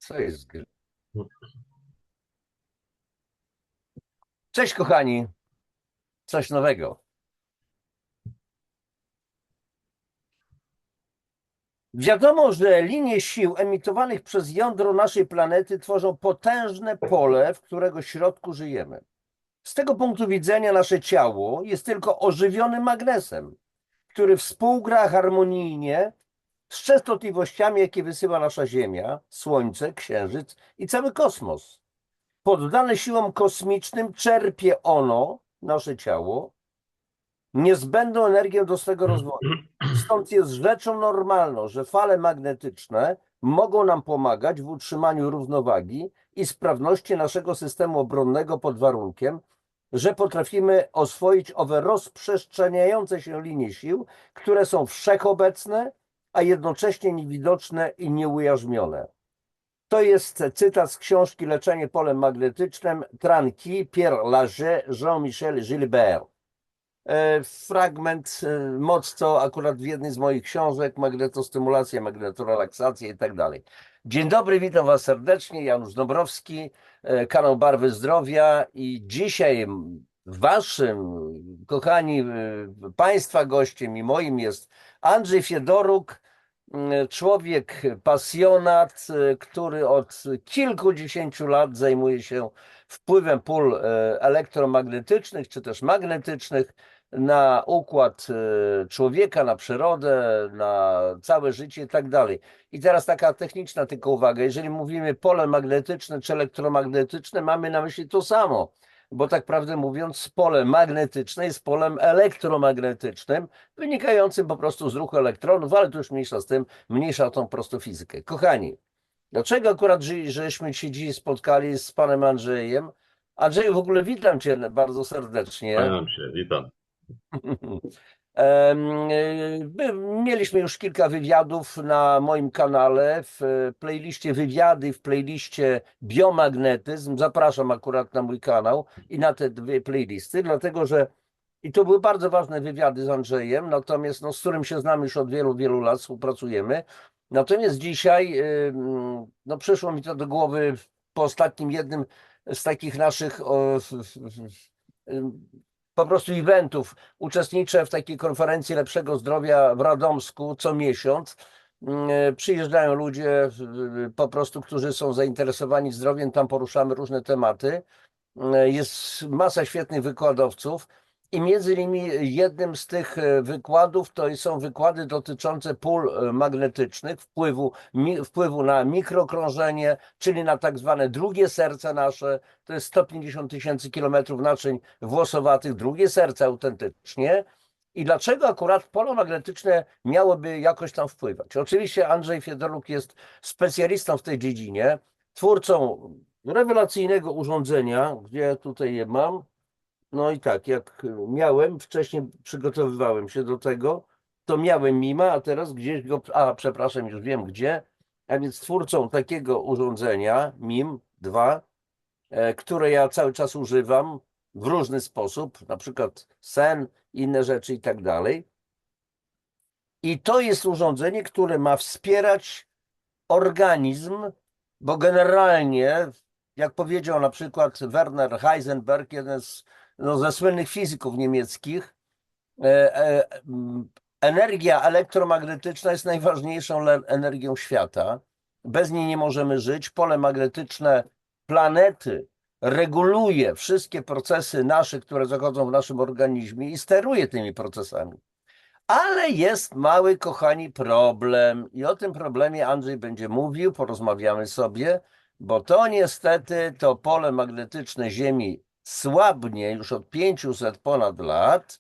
Co jest? Cześć kochani, coś nowego. Wiadomo, że linie sił emitowanych przez jądro naszej planety tworzą potężne pole, w którego środku żyjemy. Z tego punktu widzenia nasze ciało jest tylko ożywionym magnesem, który współgra harmonijnie z częstotliwościami, jakie wysyła nasza Ziemia, Słońce, Księżyc i cały kosmos. Poddane siłom kosmicznym czerpie ono, nasze ciało, niezbędną energię do swego rozwoju. Stąd jest rzeczą normalną, że fale magnetyczne mogą nam pomagać w utrzymaniu równowagi i sprawności naszego systemu obronnego pod warunkiem, że potrafimy oswoić owe rozprzestrzeniające się linie sił, które są wszechobecne, a jednocześnie niewidoczne i nieujarzmione. To jest cytat z książki Leczenie polem magnetycznym Tranqui, Pierre Laget, Jean-Michel Gilbert. Fragment moc, co akurat w jednej z moich książek, magnetostymulacja, magnetorelaksacja i tak dalej. Dzień dobry, witam Was serdecznie, Janusz Dąbrowski, kanał Barwy Zdrowia i dzisiaj Waszym, kochani Państwa gościem i moim jest Andrzej Fiedoruk, człowiek pasjonat, który od kilkudziesięciu lat zajmuje się wpływem pól elektromagnetycznych czy też magnetycznych na układ człowieka, na przyrodę, na całe życie i tak dalej. I teraz taka techniczna tylko uwaga, jeżeli mówimy pole magnetyczne czy elektromagnetyczne, mamy na myśli to samo, bo tak prawdę mówiąc pole magnetyczne jest polem elektromagnetycznym, wynikającym po prostu z ruchu elektronów, ale to już mniejsza z tym, mniejsza o tą prostą fizykę. Kochani, dlaczego akurat żeśmy się dziś spotkali z panem Andrzejem? Andrzeju, w ogóle witam cię bardzo serdecznie. Kłaniam się, witam. Mieliśmy już kilka wywiadów na moim kanale, w playliście wywiady, w playliście biomagnetyzm. Zapraszam akurat na mój kanał i na te dwie playlisty, dlatego że i to były bardzo ważne wywiady z Andrzejem, natomiast z którym się znamy już od wielu, wielu lat, współpracujemy. Natomiast dzisiaj przyszło mi to do głowy po ostatnim jednym z takich naszych po prostu eventów. Uczestniczę w takiej konferencji Lepszego Zdrowia w Radomsku co miesiąc. Przyjeżdżają ludzie po prostu, którzy są zainteresowani zdrowiem, tam poruszamy różne tematy. Jest masa świetnych wykładowców i między innymi jednym z tych wykładów to są wykłady dotyczące pól magnetycznych, wpływu na mikrokrążenie, czyli na tak zwane drugie serce nasze, to jest 150 000 kilometrów naczyń włosowatych, drugie serce autentycznie. I dlaczego akurat pole magnetyczne miałoby jakoś tam wpływać? Oczywiście Andrzej Fiedoruk jest specjalistą w tej dziedzinie, twórcą rewelacyjnego urządzenia, gdzie ja tutaj je mam. No i tak, jak miałem, wcześniej przygotowywałem się do tego, to miałem mima, a teraz gdzieś go, przepraszam, już wiem gdzie, a więc twórcą takiego urządzenia, MIM 2, które ja cały czas używam w różny sposób, na przykład sen, inne rzeczy i tak dalej. I to jest urządzenie, które ma wspierać organizm, bo generalnie, jak powiedział na przykład Werner Heisenberg, jeden ze słynnych fizyków niemieckich, energia elektromagnetyczna jest najważniejszą energią świata. Bez niej nie możemy żyć. Pole magnetyczne planety reguluje wszystkie procesy nasze, które zachodzą w naszym organizmie i steruje tymi procesami. Ale jest mały, kochani, problem i o tym problemie Andrzej będzie mówił, porozmawiamy sobie, bo to niestety to pole magnetyczne Ziemi słabnie już od 500 ponad lat.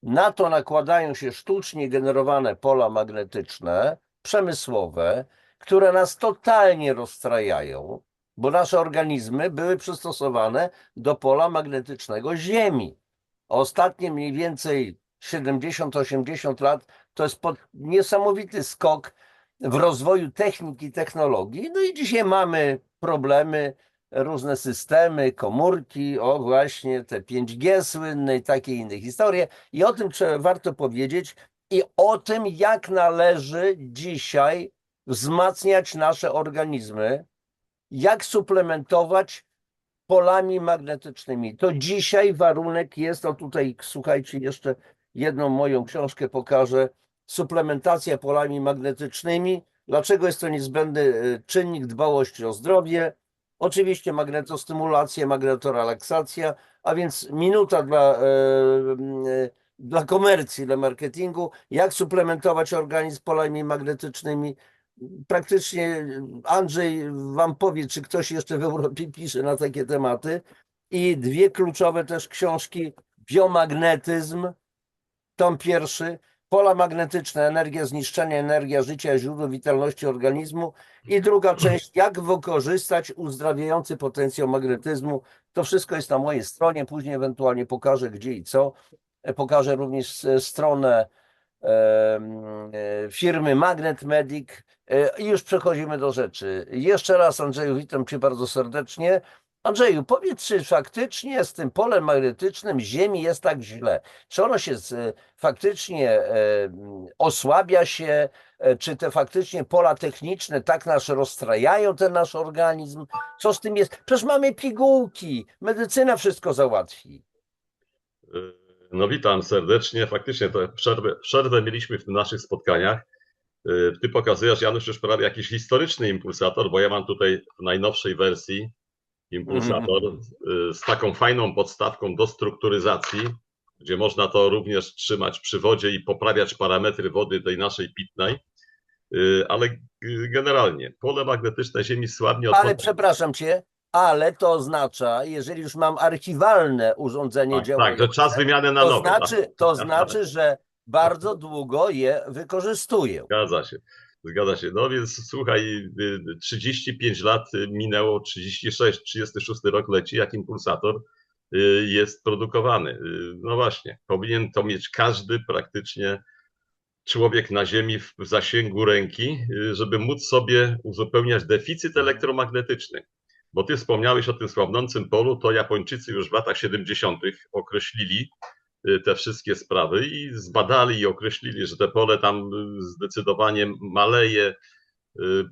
Na to nakładają się sztucznie generowane pola magnetyczne, przemysłowe, które nas totalnie rozstrajają, bo nasze organizmy były przystosowane do pola magnetycznego Ziemi. Ostatnie mniej więcej 70-80 lat to jest niesamowity skok w rozwoju techniki i technologii. No i dzisiaj mamy problemy, różne systemy, komórki, o właśnie te 5G słynne i takie inne historie. I o tym warto powiedzieć i o tym, jak należy dzisiaj wzmacniać nasze organizmy, jak suplementować polami magnetycznymi. To dzisiaj warunek jest, o tutaj słuchajcie, jeszcze jedną moją książkę pokażę, suplementacja polami magnetycznymi. Dlaczego jest to niezbędny czynnik dbałości o zdrowie? Oczywiście magnetostymulacja, magnetorelaksacja, a więc minuta dla komercji, dla marketingu, jak suplementować organizm polami magnetycznymi. Praktycznie Andrzej wam powie, czy ktoś jeszcze w Europie pisze na takie tematy. I dwie kluczowe też książki: Biomagnetyzm, tom pierwszy, Pola magnetyczne, energia zniszczenia, energia życia, źródło witalności organizmu, i druga część, jak wykorzystać uzdrawiający potencjał magnetyzmu. To wszystko jest na mojej stronie, później ewentualnie pokażę gdzie i co. Pokażę również stronę firmy Magnet Medic. I już przechodzimy do rzeczy. Jeszcze raz, Andrzeju, witam cię bardzo serdecznie. Andrzeju, powiedz, czy faktycznie z tym polem magnetycznym Ziemi jest tak źle? Czy ono się faktycznie osłabia się? Czy te faktycznie pola techniczne tak nas rozstrajają, ten nasz organizm? Co z tym jest? Przecież mamy pigułki, medycyna wszystko załatwi. No witam serdecznie. Faktycznie to przerwę mieliśmy w naszych spotkaniach. Ty pokazujesz, Janusz, już prawie jakiś historyczny impulsator, bo ja mam tutaj w najnowszej wersji impulsator z taką fajną podstawką do strukturyzacji, gdzie można to również trzymać przy wodzie i poprawiać parametry wody tej naszej pitnej. Ale generalnie pole magnetyczne Ziemi słabnie... Ale przepraszam cię, ale to oznacza, jeżeli już mam archiwalne urządzenie działające, tak, że czas wymiany na nowe. To znaczy, że bardzo długo je wykorzystuję. Zgadza się. No więc słuchaj, 35 lat minęło, 36 rok leci, jak impulsator jest produkowany. No właśnie, powinien to mieć każdy praktycznie człowiek na Ziemi w zasięgu ręki, żeby móc sobie uzupełniać deficyt elektromagnetyczny. Bo ty wspomniałeś o tym słabnącym polu, to Japończycy już w latach 70. określili te wszystkie sprawy i zbadali i określili, że te pole tam zdecydowanie maleje.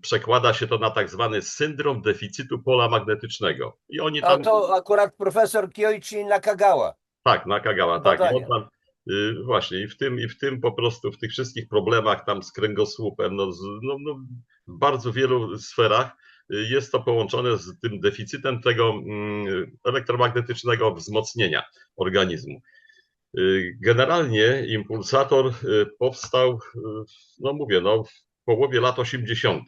Przekłada się to na tak zwany syndrom deficytu pola magnetycznego. I oni tam... A to akurat profesor Kyoichi Nakagawa. Tak, Nakagawa, tak. Właśnie, i w tym po prostu, w tych wszystkich problemach tam z kręgosłupem, w bardzo wielu sferach jest to połączone z tym deficytem tego elektromagnetycznego wzmocnienia organizmu. Generalnie impulsator powstał, w połowie lat 80.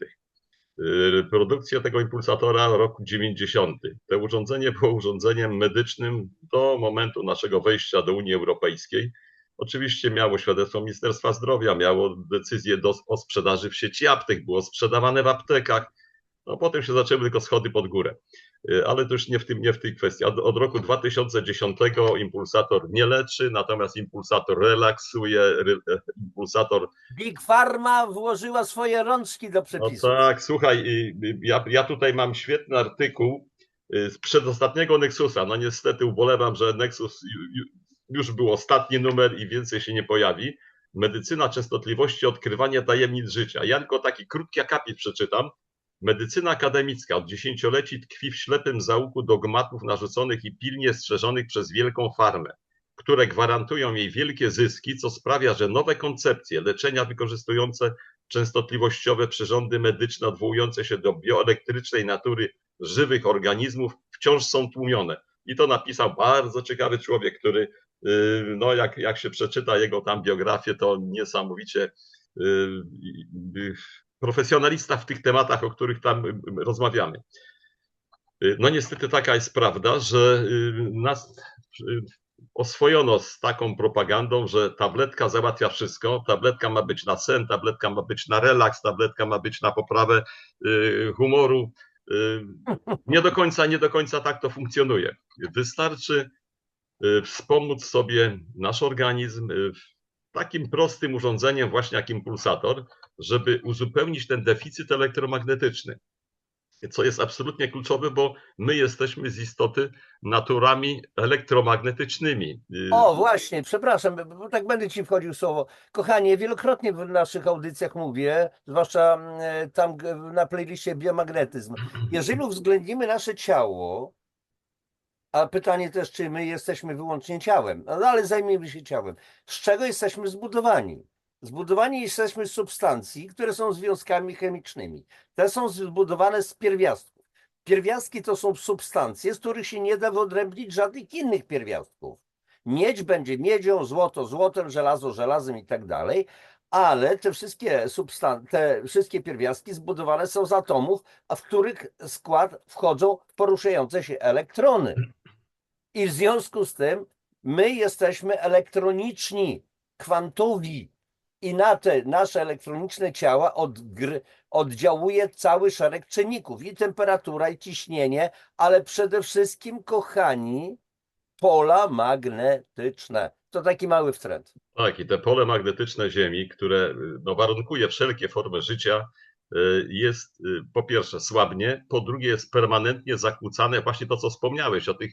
Produkcja tego impulsatora roku 90. To urządzenie było urządzeniem medycznym do momentu naszego wejścia do Unii Europejskiej. Oczywiście miało świadectwo Ministerstwa Zdrowia, miało decyzję o sprzedaży w sieci aptek, było sprzedawane w aptekach. No potem się zaczęły tylko schody pod górę. Ale to już nie w tej kwestii. Od roku 2010 impulsator nie leczy, natomiast impulsator relaksuje, impulsator... Big Pharma włożyła swoje rączki do przepisów. No tak, słuchaj, ja tutaj mam świetny artykuł z przedostatniego Nexusa. No niestety ubolewam, że Nexus już był ostatni numer i więcej się nie pojawi. Medycyna częstotliwości, odkrywanie tajemnic życia. Ja tylko taki krótki akapit przeczytam. Medycyna akademicka od dziesięcioleci tkwi w ślepym zaułku dogmatów narzuconych i pilnie strzeżonych przez wielką farmę, które gwarantują jej wielkie zyski, co sprawia, że nowe koncepcje leczenia wykorzystujące częstotliwościowe przyrządy medyczne odwołujące się do bioelektrycznej natury żywych organizmów wciąż są tłumione. I to napisał bardzo ciekawy człowiek, który, no jak się przeczyta jego tam biografię, to niesamowicie profesjonalista w tych tematach, o których tam rozmawiamy. No niestety taka jest prawda, że nas oswojono z taką propagandą, że tabletka załatwia wszystko, tabletka ma być na sen, tabletka ma być na relaks, tabletka ma być na poprawę humoru. Nie do końca tak to funkcjonuje. Wystarczy wspomóc sobie nasz organizm takim prostym urządzeniem właśnie jak impulsator, żeby uzupełnić ten deficyt elektromagnetyczny. co jest absolutnie kluczowe, bo my jesteśmy z istoty naturami elektromagnetycznymi. O, właśnie, przepraszam, bo tak będę ci wchodził w słowo. Kochanie, wielokrotnie w naszych audycjach mówię, zwłaszcza tam na playliście biomagnetyzm. Jeżeli uwzględnimy nasze ciało, a pytanie też, czy my jesteśmy wyłącznie ciałem, no ale zajmijmy się ciałem. Z czego jesteśmy zbudowani? Zbudowani jesteśmy z substancji, które są związkami chemicznymi. Te są zbudowane z pierwiastków. Pierwiastki to są substancje, z których się nie da wyodrębnić żadnych innych pierwiastków. Miedź będzie miedzią, złoto złotem, żelazo żelazem i tak dalej, ale te wszystkie pierwiastki zbudowane są z atomów, a w których skład wchodzą poruszające się elektrony. I w związku z tym my jesteśmy elektroniczni, kwantowi. I na te nasze elektroniczne ciała oddziałuje cały szereg czynników. I temperatura, i ciśnienie, ale przede wszystkim, kochani, pola magnetyczne. To taki mały wtręt. Tak, i te pole magnetyczne Ziemi, które no, warunkuje wszelkie formy życia, jest po pierwsze słabnie, po drugie jest permanentnie zakłócane, właśnie to, co wspomniałeś o tych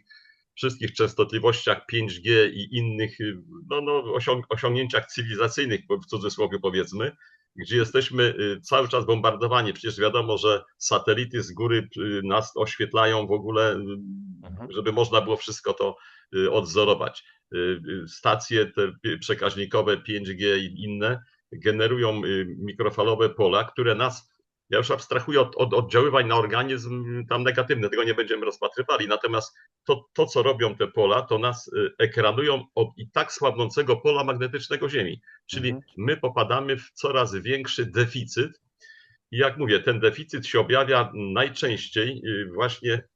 wszystkich częstotliwościach 5G i innych osiągnięciach cywilizacyjnych, w cudzysłowie powiedzmy, gdzie jesteśmy cały czas bombardowani. Przecież wiadomo, że satelity z góry nas oświetlają w ogóle, żeby można było wszystko to odzorować. Stacje te przekaźnikowe 5G i inne generują mikrofalowe pola, które nas, ja już abstrahuję od oddziaływań na organizm tam negatywne, tego nie będziemy rozpatrywali, natomiast to co robią te pola, to nas ekranują od i tak słabnącego pola magnetycznego Ziemi, czyli my popadamy w coraz większy deficyt i jak mówię, ten deficyt się objawia najczęściej właśnie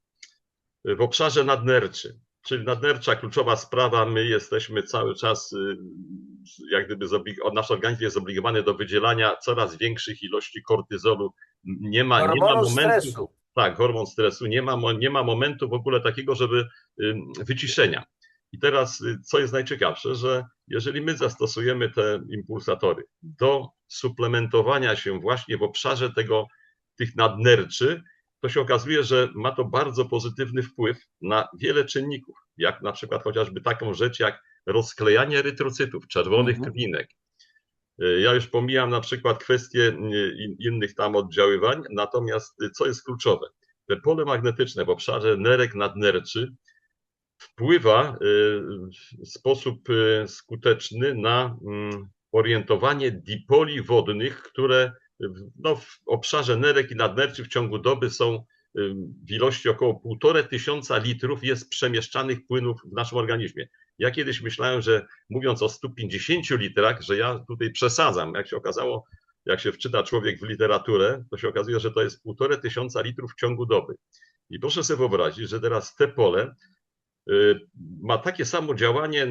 w obszarze nadnerczy. Czyli nadnercza kluczowa sprawa, my jesteśmy cały czas, jak gdyby nasz organizm jest zobligowany do wydzielania coraz większych ilości kortyzolu. Nie ma momentu, stresu. tak, hormon stresu, nie ma momentu w ogóle takiego, żeby wyciszenia. I teraz, co jest najciekawsze, że jeżeli my zastosujemy te impulsatory do suplementowania się właśnie w obszarze tych nadnerczy, to się okazuje, że ma to bardzo pozytywny wpływ na wiele czynników, jak na przykład chociażby taką rzecz jak rozklejanie erytrocytów, czerwonych krwinek. Ja już pomijam na przykład kwestie innych tam oddziaływań, natomiast co jest kluczowe? Te pole magnetyczne w obszarze nerek nadnerczy wpływa w sposób skuteczny na orientowanie dipoli wodnych, które w obszarze nerek i nadnerczy w ciągu doby są w ilości około 1500 litrów jest przemieszczanych płynów w naszym organizmie. Ja kiedyś myślałem, że mówiąc o 150 litrach, że ja tutaj przesadzam. Jak się okazało, jak się wczyta człowiek w literaturę, to się okazuje, że to jest 1500 litrów w ciągu doby. I proszę sobie wyobrazić, że teraz te pole ma takie samo działanie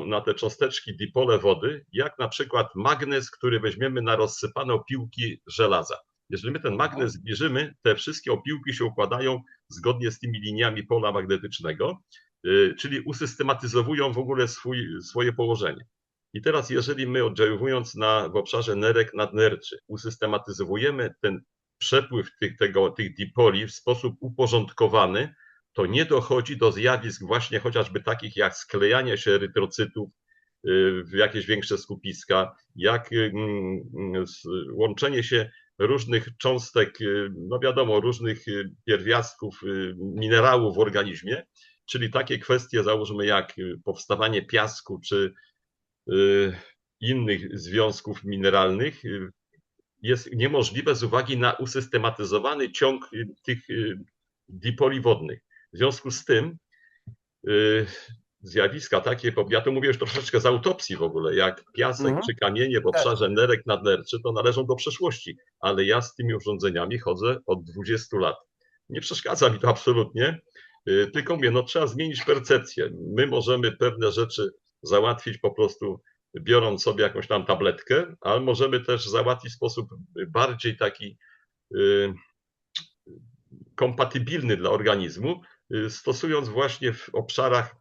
na te cząsteczki dipole wody, jak na przykład magnez, który weźmiemy na rozsypane opiłki żelaza. Jeżeli my ten magnez zbliżymy, te wszystkie opiłki się układają zgodnie z tymi liniami pola magnetycznego, czyli usystematyzowują w ogóle swoje położenie. I teraz jeżeli my oddziaływując w obszarze nerek nadnerczy usystematyzujemy ten przepływ tych dipoli w sposób uporządkowany, to nie dochodzi do zjawisk właśnie chociażby takich jak sklejanie się erytrocytów w jakieś większe skupiska, jak łączenie się różnych cząstek, no wiadomo, różnych pierwiastków, minerałów w organizmie, czyli takie kwestie, załóżmy, jak powstawanie piasku czy innych związków mineralnych, jest niemożliwe z uwagi na usystematyzowany ciąg tych dipoli wodnych. W związku z tym zjawiska takie, ja to mówię już troszeczkę z autopsji w ogóle, jak piasek czy kamienie w obszarze nerek nadnerczy, to należą do przeszłości, ale ja z tymi urządzeniami chodzę od 20 lat. Nie przeszkadza mi to absolutnie, tylko mówię, no trzeba zmienić percepcję. My możemy pewne rzeczy załatwić po prostu biorąc sobie jakąś tam tabletkę, ale możemy też załatwić w sposób bardziej taki kompatybilny dla organizmu, stosując właśnie w obszarach,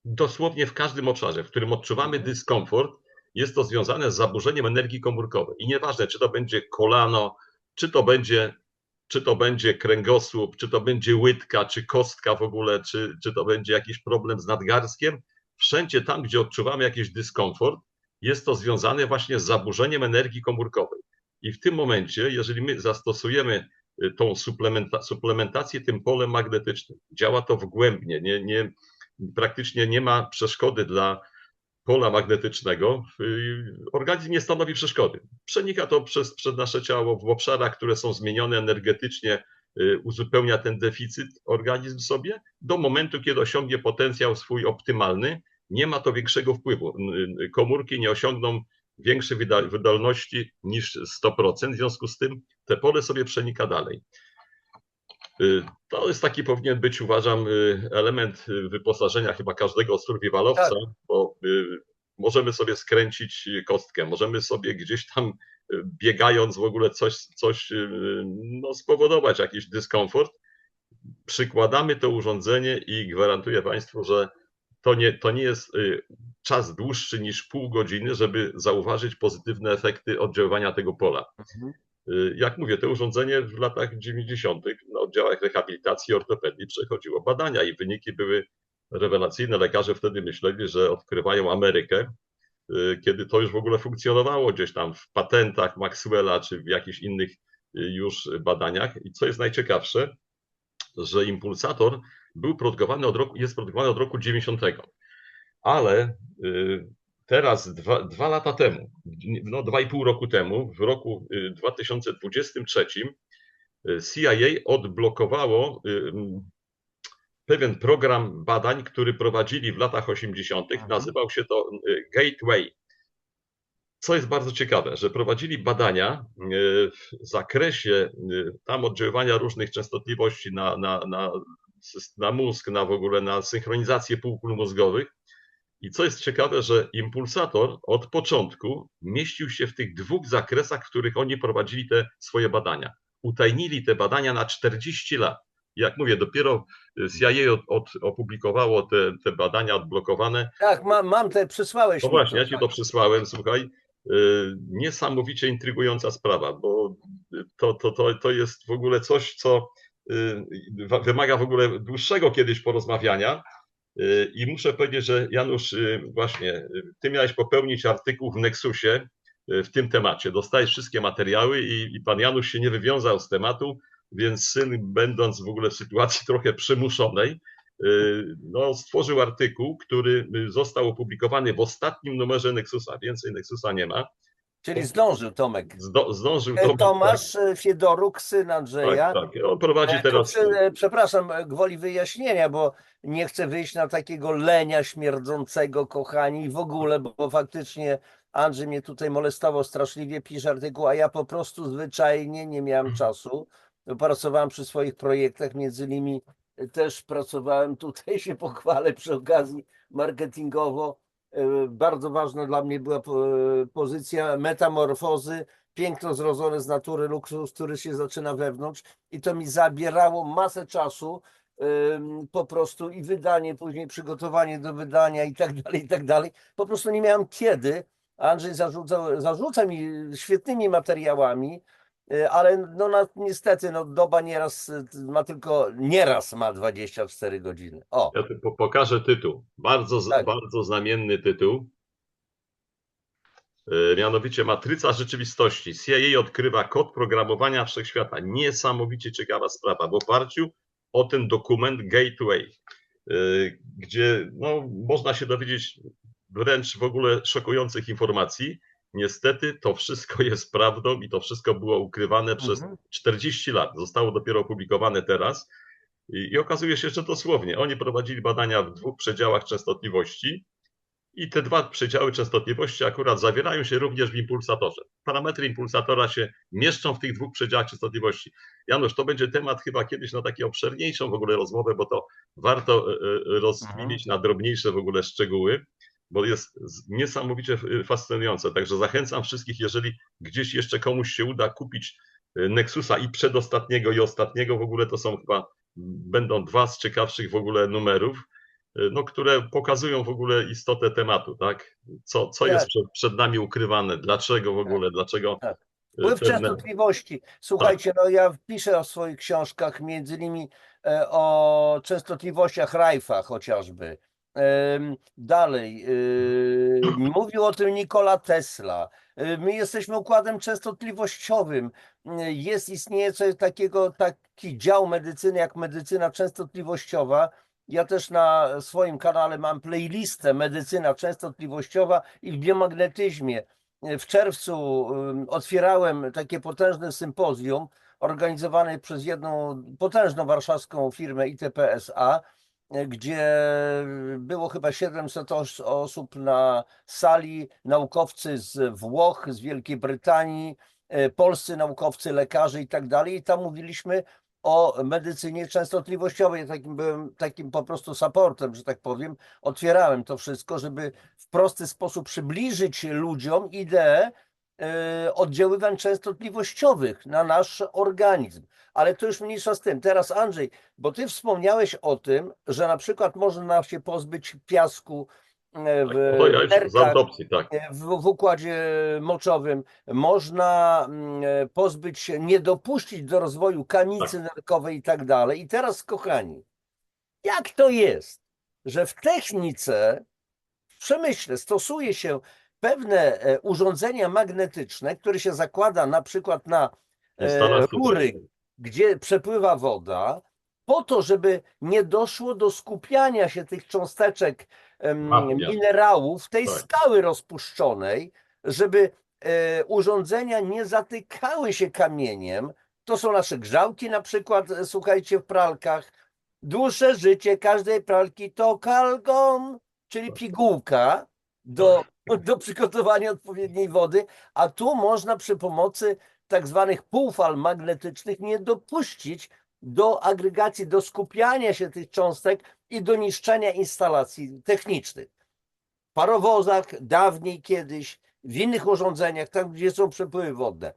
dosłownie w każdym obszarze, w którym odczuwamy dyskomfort, jest to związane z zaburzeniem energii komórkowej. I nieważne, czy to będzie kolano, czy to będzie czy to będzie kręgosłup, czy to będzie łydka, czy kostka w ogóle, czy to będzie jakiś problem z nadgarstkiem, wszędzie tam, gdzie odczuwamy jakiś dyskomfort, jest to związane właśnie z zaburzeniem energii komórkowej. I w tym momencie, jeżeli my zastosujemy tą suplementację tym polem magnetycznym, działa to wgłębnie, praktycznie nie ma przeszkody dla pola magnetycznego, organizm nie stanowi przeszkody. Przenika to przez nasze ciało w obszarach, które są zmienione energetycznie, uzupełnia ten deficyt organizm sobie do momentu, kiedy osiągnie potencjał swój optymalny. Nie ma to większego wpływu. Komórki nie osiągną większej wydolności niż 100%, w związku z tym te pole sobie przenika dalej. To jest taki powinien być, uważam, element wyposażenia chyba każdego survivalowca, tak. Bo możemy sobie skręcić kostkę, możemy sobie gdzieś tam biegając w ogóle coś no, spowodować, jakiś dyskomfort. Przykładamy to urządzenie i gwarantuję Państwu, że to nie jest czas dłuższy niż pół godziny, żeby zauważyć pozytywne efekty oddziaływania tego pola. Jak mówię, to urządzenie w latach 90. na oddziałach rehabilitacji i ortopedii przechodziło badania i wyniki były rewelacyjne. Lekarze wtedy myśleli, że odkrywają Amerykę, kiedy to już w ogóle funkcjonowało gdzieś tam w patentach Maxwella czy w jakichś innych już badaniach. I co jest najciekawsze, że impulsator jest produkowany od roku 90. Ale teraz, 2 lata temu, no 2,5 roku temu, w roku 2023 CIA odblokowało pewien program badań, który prowadzili w latach 80. Nazywał się to Gateway. Co jest bardzo ciekawe, że prowadzili badania w zakresie tam oddziaływania różnych częstotliwości na mózg, w ogóle na synchronizację półkul mózgowych. I co jest ciekawe, że impulsator od początku mieścił się w tych 2 zakresach, w których oni prowadzili te swoje badania. Utajnili te badania na 40 lat. Jak mówię, dopiero CIA opublikowało te badania odblokowane. Tak, mam te, przysłałeś no mi właśnie, to, ja ci to przysłałem, słuchaj. Niesamowicie intrygująca sprawa, bo to jest w ogóle coś, co wymaga w ogóle dłuższego kiedyś porozmawiania. I muszę powiedzieć, że Janusz, właśnie, ty miałeś popełnić artykuł w Nexusie w tym temacie. Dostałeś wszystkie materiały i pan Janusz się nie wywiązał z tematu, więc syn, będąc w ogóle w sytuacji trochę przymuszonej, no, stworzył artykuł, który został opublikowany w ostatnim numerze Nexusa. Więcej Nexusa nie ma. Czyli zdążył Tomek. Zdążył Tomasz Fiedoruk, syn Andrzeja. Tak. On prowadzi teraz. Przepraszam, gwoli wyjaśnienia, bo nie chcę wyjść na takiego lenia śmierdzącego, kochani, w ogóle, bo faktycznie Andrzej mnie tutaj molestował straszliwie, pisze artykuł, a ja po prostu zwyczajnie nie miałem czasu. Pracowałem przy swoich projektach, między innymi też pracowałem, tutaj się pochwalę przy okazji marketingowo. Bardzo ważna dla mnie była pozycja metamorfozy, piękno zrodzone z natury, luksus, który się zaczyna wewnątrz, i to mi zabierało masę czasu, po prostu, i wydanie, później przygotowanie do wydania i tak dalej, i tak dalej. Po prostu nie miałem kiedy. Andrzej zarzuca mi świetnymi materiałami, ale no, niestety doba nieraz ma 24 godziny. O. Ja tu pokażę tytuł. Bardzo znamienny tytuł. Mianowicie Matryca rzeczywistości. CIA odkrywa kod programowania wszechświata. Niesamowicie ciekawa sprawa w oparciu o ten dokument Gateway, gdzie no, można się dowiedzieć wręcz w ogóle szokujących informacji. Niestety to wszystko jest prawdą i to wszystko było ukrywane przez 40 lat. Zostało dopiero opublikowane teraz. I okazuje się, że dosłownie oni prowadzili badania w 2 przedziałach częstotliwości i te 2 przedziały częstotliwości akurat zawierają się również w impulsatorze. Parametry impulsatora się mieszczą w tych 2 przedziałach częstotliwości. Janusz, to będzie temat chyba kiedyś na taką obszerniejszą w ogóle rozmowę, bo to warto rozkminić na drobniejsze w ogóle szczegóły, bo jest niesamowicie fascynujące. Także zachęcam wszystkich, jeżeli gdzieś jeszcze komuś się uda kupić Nexusa i przedostatniego i ostatniego, w ogóle to są chyba, będą 2 z ciekawszych w ogóle numerów, no, które pokazują w ogóle istotę tematu, tak? Co jest przed nami ukrywane, dlaczego w ogóle, dlaczego Wpływ pewne... częstotliwości. Słuchajcie, no ja piszę o swoich książkach, między innymi o częstotliwościach Rajfa chociażby. Dalej, mówił o tym Nikola Tesla. My jesteśmy układem częstotliwościowym. Istnieje coś takiego, taki dział medycyny jak medycyna częstotliwościowa. Ja też na swoim kanale mam playlistę medycyna częstotliwościowa i w biomagnetyzmie. W czerwcu otwierałem takie potężne sympozjum organizowane przez jedną potężną warszawską firmę ITP SA, gdzie było chyba 700 osób na sali, naukowcy z Włoch, z Wielkiej Brytanii, polscy naukowcy, lekarze i tak dalej. I tam mówiliśmy o medycynie częstotliwościowej. Byłem takim po prostu supportem, że tak powiem. Otwierałem to wszystko, żeby w prosty sposób przybliżyć ludziom ideę oddziaływań częstotliwościowych na nasz organizm. Ale to już mniejsza z tym. Teraz Andrzej, bo ty wspomniałeś o tym, że na przykład można się pozbyć piasku w To ja już z nerkach, autopsji, tak. w układzie moczowym, można pozbyć się, nie dopuścić do rozwoju kamicy nerkowej i tak dalej. I teraz, kochani, jak to jest, że w technice, w przemyśle stosuje się pewne urządzenia magnetyczne, które się zakłada na przykład na rury, gdzie przepływa woda, po to, żeby nie doszło do skupiania się tych cząsteczek minerałów w tej skały rozpuszczonej, żeby urządzenia nie zatykały się kamieniem. To są nasze grzałki na przykład, słuchajcie, w pralkach. Dłuższe życie każdej pralki to kalgon, czyli pigułka do przygotowania odpowiedniej wody, a tu można przy pomocy tak zwanych półfal magnetycznych nie dopuścić do agregacji, do skupiania się tych cząstek i do niszczenia instalacji technicznych. W parowozach, dawniej kiedyś, w innych urządzeniach, tam gdzie są przepływy wodne.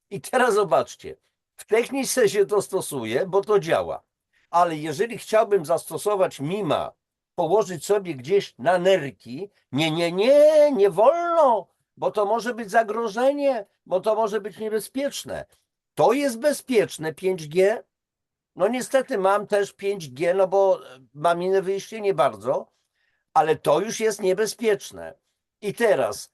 I teraz zobaczcie, w technice się to stosuje, bo to działa. Ale jeżeli chciałbym zastosować mima, położyć sobie gdzieś na nerki, nie wolno, bo to może być zagrożenie, bo to może być niebezpieczne. To jest bezpieczne 5G. No niestety mam też 5G, no bo mam inne wyjście, nie bardzo, ale to już jest niebezpieczne. I teraz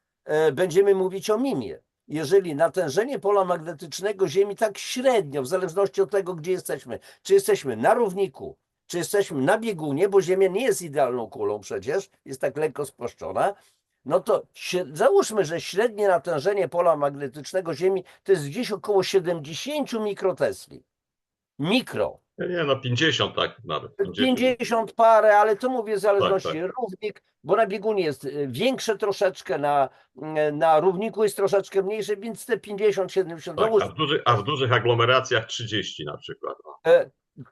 będziemy mówić o mimie. Jeżeli natężenie pola magnetycznego Ziemi tak średnio, w zależności od tego, gdzie jesteśmy, czy jesteśmy na równiku, czy jesteśmy na biegunie, bo Ziemia nie jest idealną kulą przecież, jest tak lekko spłaszczona, no to załóżmy, że średnie natężenie pola magnetycznego Ziemi to jest gdzieś około 70 mikrotesli. Mikro. Nie, no 50 tak nawet. 50 parę, ale to mówię w zależności równik, bo na biegunie jest większe troszeczkę, na równiku jest troszeczkę mniejsze, więc te 50, 70. Tak, a w dużych aglomeracjach 30 na przykład.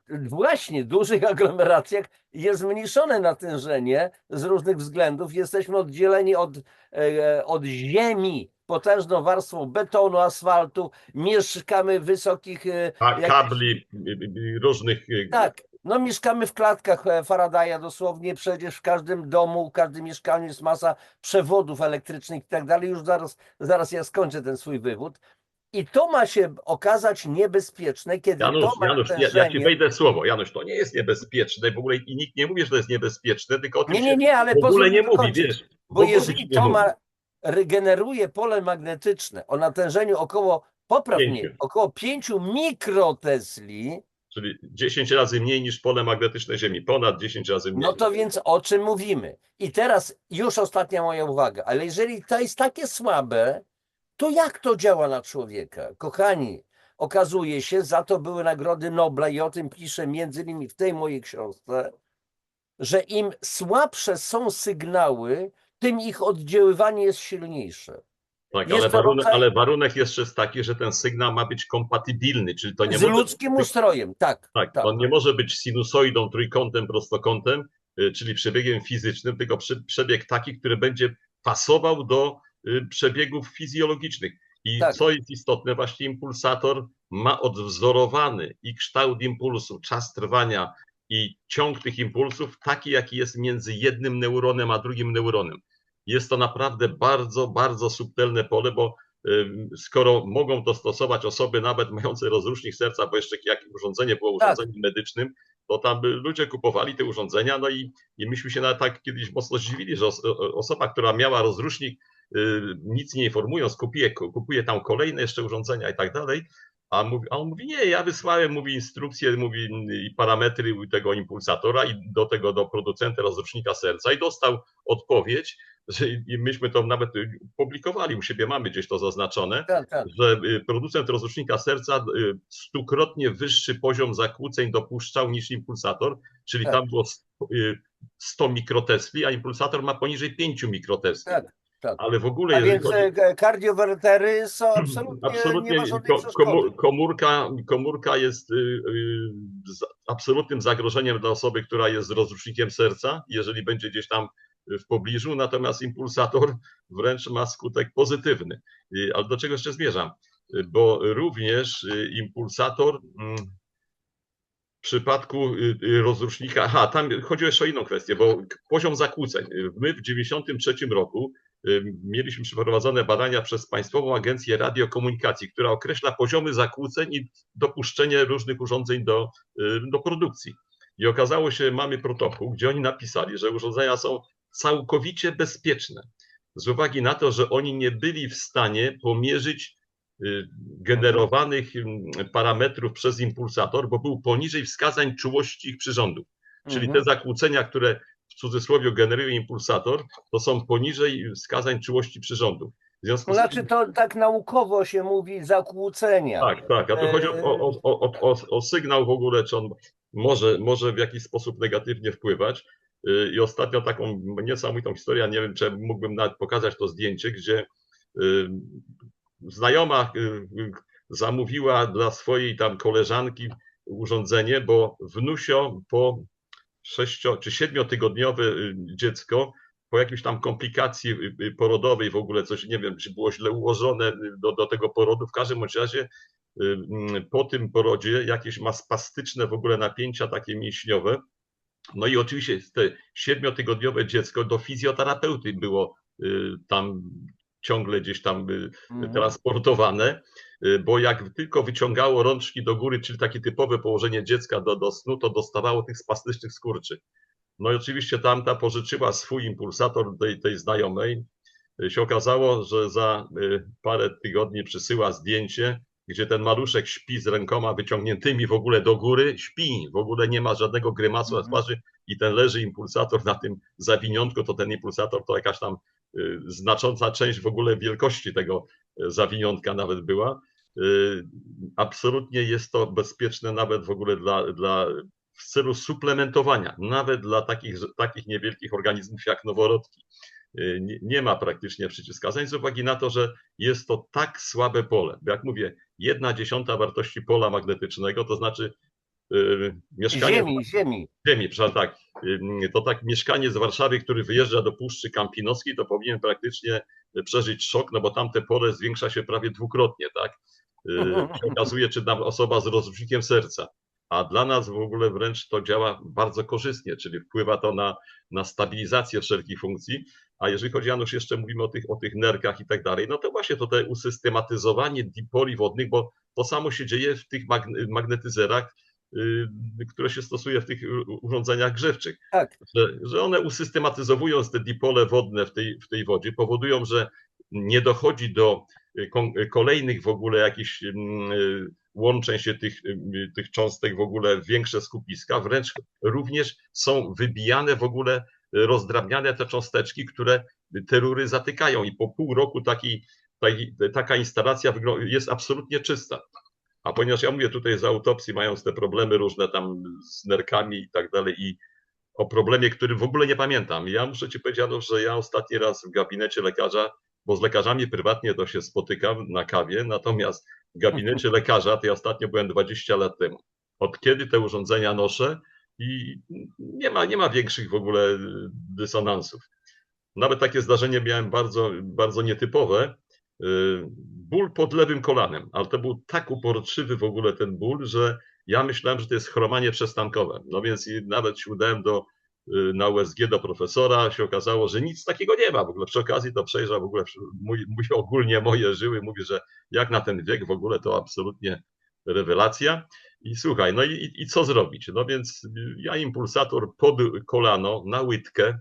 Właśnie w dużych aglomeracjach jest zmniejszone natężenie z różnych względów. Jesteśmy oddzieleni od ziemi potężną warstwą betonu, asfaltu, mieszkamy w wysokich... kabli różnych... Tak, no mieszkamy w klatkach Faradaya dosłownie, przecież w każdym domu, w każdym mieszkaniu jest masa przewodów elektrycznych i tak dalej. Już zaraz ja skończę ten swój wywód. I to ma się okazać niebezpieczne, kiedy Janusz, to ma ja ci wejdę w słowo. Janusz, to nie jest niebezpieczne w ogóle i nikt nie mówi, że to jest niebezpieczne, tylko o tym nie, ale w ogóle nie mówi, wiesz. Bo jeżeli to regeneruje pole magnetyczne o natężeniu około 5 mikrotesli, czyli 10 razy mniej niż pole magnetyczne Ziemi, ponad 10 razy mniej. No to więc o czym mówimy? I teraz już ostatnia moja uwaga, ale jeżeli to jest takie słabe, to jak to działa na człowieka? Kochani, okazuje się, za to były nagrody Nobla i o tym piszę między innymi w tej mojej książce, że im słabsze są sygnały, tym ich oddziaływanie jest silniejsze. Tak, ale warunek jeszcze jest taki, że ten sygnał ma być kompatybilny, czyli to nie z ludzkim ustrojem, tak. On nie może być sinusoidą, trójkątem, prostokątem, czyli przebiegiem fizycznym, tylko przebieg taki, który będzie pasował do przebiegów fizjologicznych. I co jest istotne, właśnie impulsator ma odwzorowany i kształt impulsu, czas trwania i ciąg tych impulsów taki, jaki jest między jednym neuronem a drugim neuronem. Jest to naprawdę bardzo, bardzo subtelne pole, bo skoro mogą to stosować osoby nawet mające rozrusznik serca, bo jeszcze jak urządzenie było Tak. urządzeniem medycznym, to tam ludzie kupowali te urządzenia, no i myśmy się nawet tak kiedyś mocno zdziwili, że osoba, która miała rozrusznik, nic nie informując, kupuje tam kolejne jeszcze urządzenia i tak dalej, a on mówi, nie, ja wysłałem, mówi, instrukcje, mówi, i parametry tego impulsatora i do producenta rozrusznika serca i dostał odpowiedź, że, i myśmy to nawet publikowali, u siebie mamy gdzieś to zaznaczone, Tak, tak. że producent rozrusznika serca 100-krotnie wyższy poziom zakłóceń dopuszczał niż impulsator, czyli Tak. tam było 100 mikrotesli, a impulsator ma poniżej 5 mikrotesli. Tak, tak. Ale w ogóle, A jeżeli więc chodzi... kardiowertery są absolutnie, nie ma żadnej przeszkody. Komórka jest absolutnym zagrożeniem dla osoby, która jest z rozrusznikiem serca, jeżeli będzie gdzieś tam w pobliżu, natomiast impulsator wręcz ma skutek pozytywny. Ale do czego jeszcze zmierzam? Bo również impulsator w przypadku rozrusznika, tam chodzi jeszcze o inną kwestię, bo poziom zakłóceń. My w 1993 roku mieliśmy przeprowadzone badania przez Państwową Agencję Radiokomunikacji, która określa poziomy zakłóceń i dopuszczenie różnych urządzeń do produkcji. I okazało się, mamy protokół, gdzie oni napisali, że urządzenia są całkowicie bezpieczne, z uwagi na to, że oni nie byli w stanie pomierzyć generowanych parametrów przez impulsator, bo był poniżej wskazań czułości ich przyrządów. Czyli te zakłócenia, które w cudzysłowie generuje impulsator, to są poniżej wskazań czułości przyrządów. W związku z tym... Znaczy to tak naukowo się mówi zakłócenia. Tak, a tu chodzi o sygnał w ogóle, czy on może w jakiś sposób negatywnie wpływać. I ostatnio taką niesamowitą historię, nie wiem, czy mógłbym nawet pokazać to zdjęcie, gdzie znajoma zamówiła dla swojej tam koleżanki urządzenie, bo wnusio po 6- czy 7-tygodniowe dziecko po jakiejś tam komplikacji porodowej w ogóle coś, nie wiem, czy było źle ułożone do tego porodu, w każdym bądź razie po tym porodzie jakieś ma spastyczne w ogóle napięcia takie mięśniowe. No i oczywiście te 7-tygodniowe dziecko do fizjoterapeuty było tam ciągle gdzieś tam transportowane, bo jak tylko wyciągało rączki do góry, czyli takie typowe położenie dziecka do snu, to dostawało tych spastycznych skurczy. No i oczywiście tamta pożyczyła swój impulsator tej znajomej. Się okazało, że za parę tygodni przysyła zdjęcie, gdzie ten maluszek śpi z rękoma wyciągniętymi w ogóle do góry, śpi, w ogóle nie ma żadnego grymasu na twarzy i ten leży impulsator na tym zawiniątku, to ten impulsator to jakaś tam znacząca część w ogóle wielkości tego zawiniątka nawet była. Absolutnie jest to bezpieczne nawet w ogóle w celu suplementowania, nawet dla takich niewielkich organizmów jak noworodki. Nie ma praktycznie przeciwwskazań z uwagi na to, że jest to tak słabe pole. Bo jak mówię, 1/10 wartości pola magnetycznego, to znaczy mieszkanie... Ziemi, przepraszam, tak. To tak mieszkanie z Warszawy, który wyjeżdża do Puszczy Kampinoskiej, to powinien praktycznie przeżyć szok, no bo tamte pole zwiększa się prawie dwukrotnie, tak? Się okazuje, czy tam osoba z rozrusznikiem serca. A dla nas w ogóle wręcz to działa bardzo korzystnie, czyli wpływa to na stabilizację wszelkich funkcji. A jeżeli chodzi, Janusz, jeszcze mówimy o tych nerkach i tak dalej, no to właśnie to te usystematyzowanie dipoli wodnych, bo to samo się dzieje w tych magnetyzerach, które się stosuje w tych urządzeniach grzewczych. tak. Że one usystematyzowując te dipole wodne w tej wodzie, powodują, że nie dochodzi do kolejnych w ogóle jakichś łączeń się tych cząstek w ogóle w większe skupiska, wręcz również są wybijane w ogóle, rozdrabniane te cząsteczki, które te rury zatykają i po pół roku taka instalacja jest absolutnie czysta. A ponieważ ja mówię tutaj z autopsji, mając te problemy różne tam z nerkami i tak dalej i o problemie, który w ogóle nie pamiętam. Ja muszę ci powiedzieć, Janusz, że ja ostatni raz w gabinecie lekarza, bo z lekarzami prywatnie to się spotykam na kawie, natomiast w gabinecie lekarza to ja ostatnio byłem 20 lat temu. Od kiedy te urządzenia noszę i nie ma większych w ogóle dysonansów. Nawet takie zdarzenie miałem bardzo, bardzo nietypowe. Ból pod lewym kolanem, ale to był tak uporczywy w ogóle ten ból, że ja myślałem, że to jest chromanie przestankowe. No więc nawet się udałem do na USG do profesora, się okazało, że nic takiego nie ma. W ogóle przy okazji to przejrzał w ogóle ogólnie moje żyły, mówi, że jak na ten wiek w ogóle to absolutnie rewelacja. I słuchaj, no i co zrobić? No więc ja impulsator pod kolano na łydkę,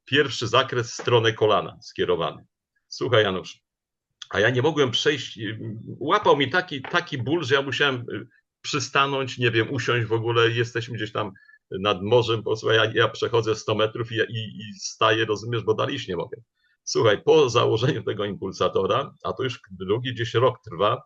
pierwszy zakres w stronę kolana skierowany. Słuchaj, Janusz, a ja nie mogłem przejść, łapał mi taki ból, że ja musiałem przystanąć, nie wiem, usiąść w ogóle, jesteśmy gdzieś tam nad morzem, posłuchaj, ja przechodzę 100 metrów i staję, rozumiesz, bo dalej iść nie mogę. Słuchaj, po założeniu tego impulsatora, a to już drugi gdzieś rok trwa,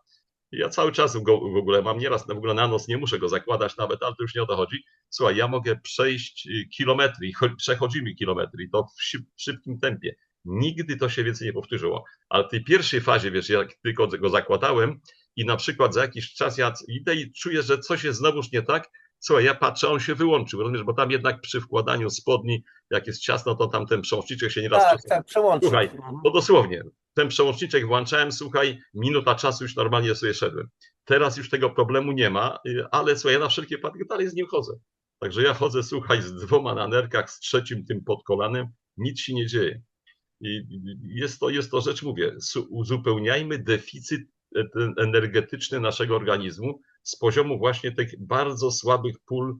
ja cały czas go w ogóle mam, nieraz w ogóle na nos nie muszę go zakładać nawet, ale to już nie o to chodzi. Słuchaj, ja mogę przejść kilometry i przechodzimy kilometry i to w szybkim tempie. Nigdy to się więcej nie powtórzyło. Ale w tej pierwszej fazie, wiesz, jak tylko go zakładałem i na przykład za jakiś czas ja idę i czuję, że coś jest znowuż nie tak, słuchaj, ja patrzę, on się wyłączył, rozumiesz, bo tam jednak przy wkładaniu spodni, jak jest ciasno, to tam ten przełączniczek się nieraz... Tak, przełącznik. Słuchaj, to dosłownie, ten przełączniczek włączałem, słuchaj, minuta czasu już normalnie sobie szedłem. Teraz już tego problemu nie ma, ale słuchaj, ja na wszelkie wypadki dalej z nim chodzę. Także ja chodzę, słuchaj, z 2 na nerkach, z 3 tym pod kolanem, nic się nie dzieje. I jest to rzecz, mówię, uzupełniajmy deficyt energetyczny naszego organizmu z poziomu właśnie tych bardzo słabych pól,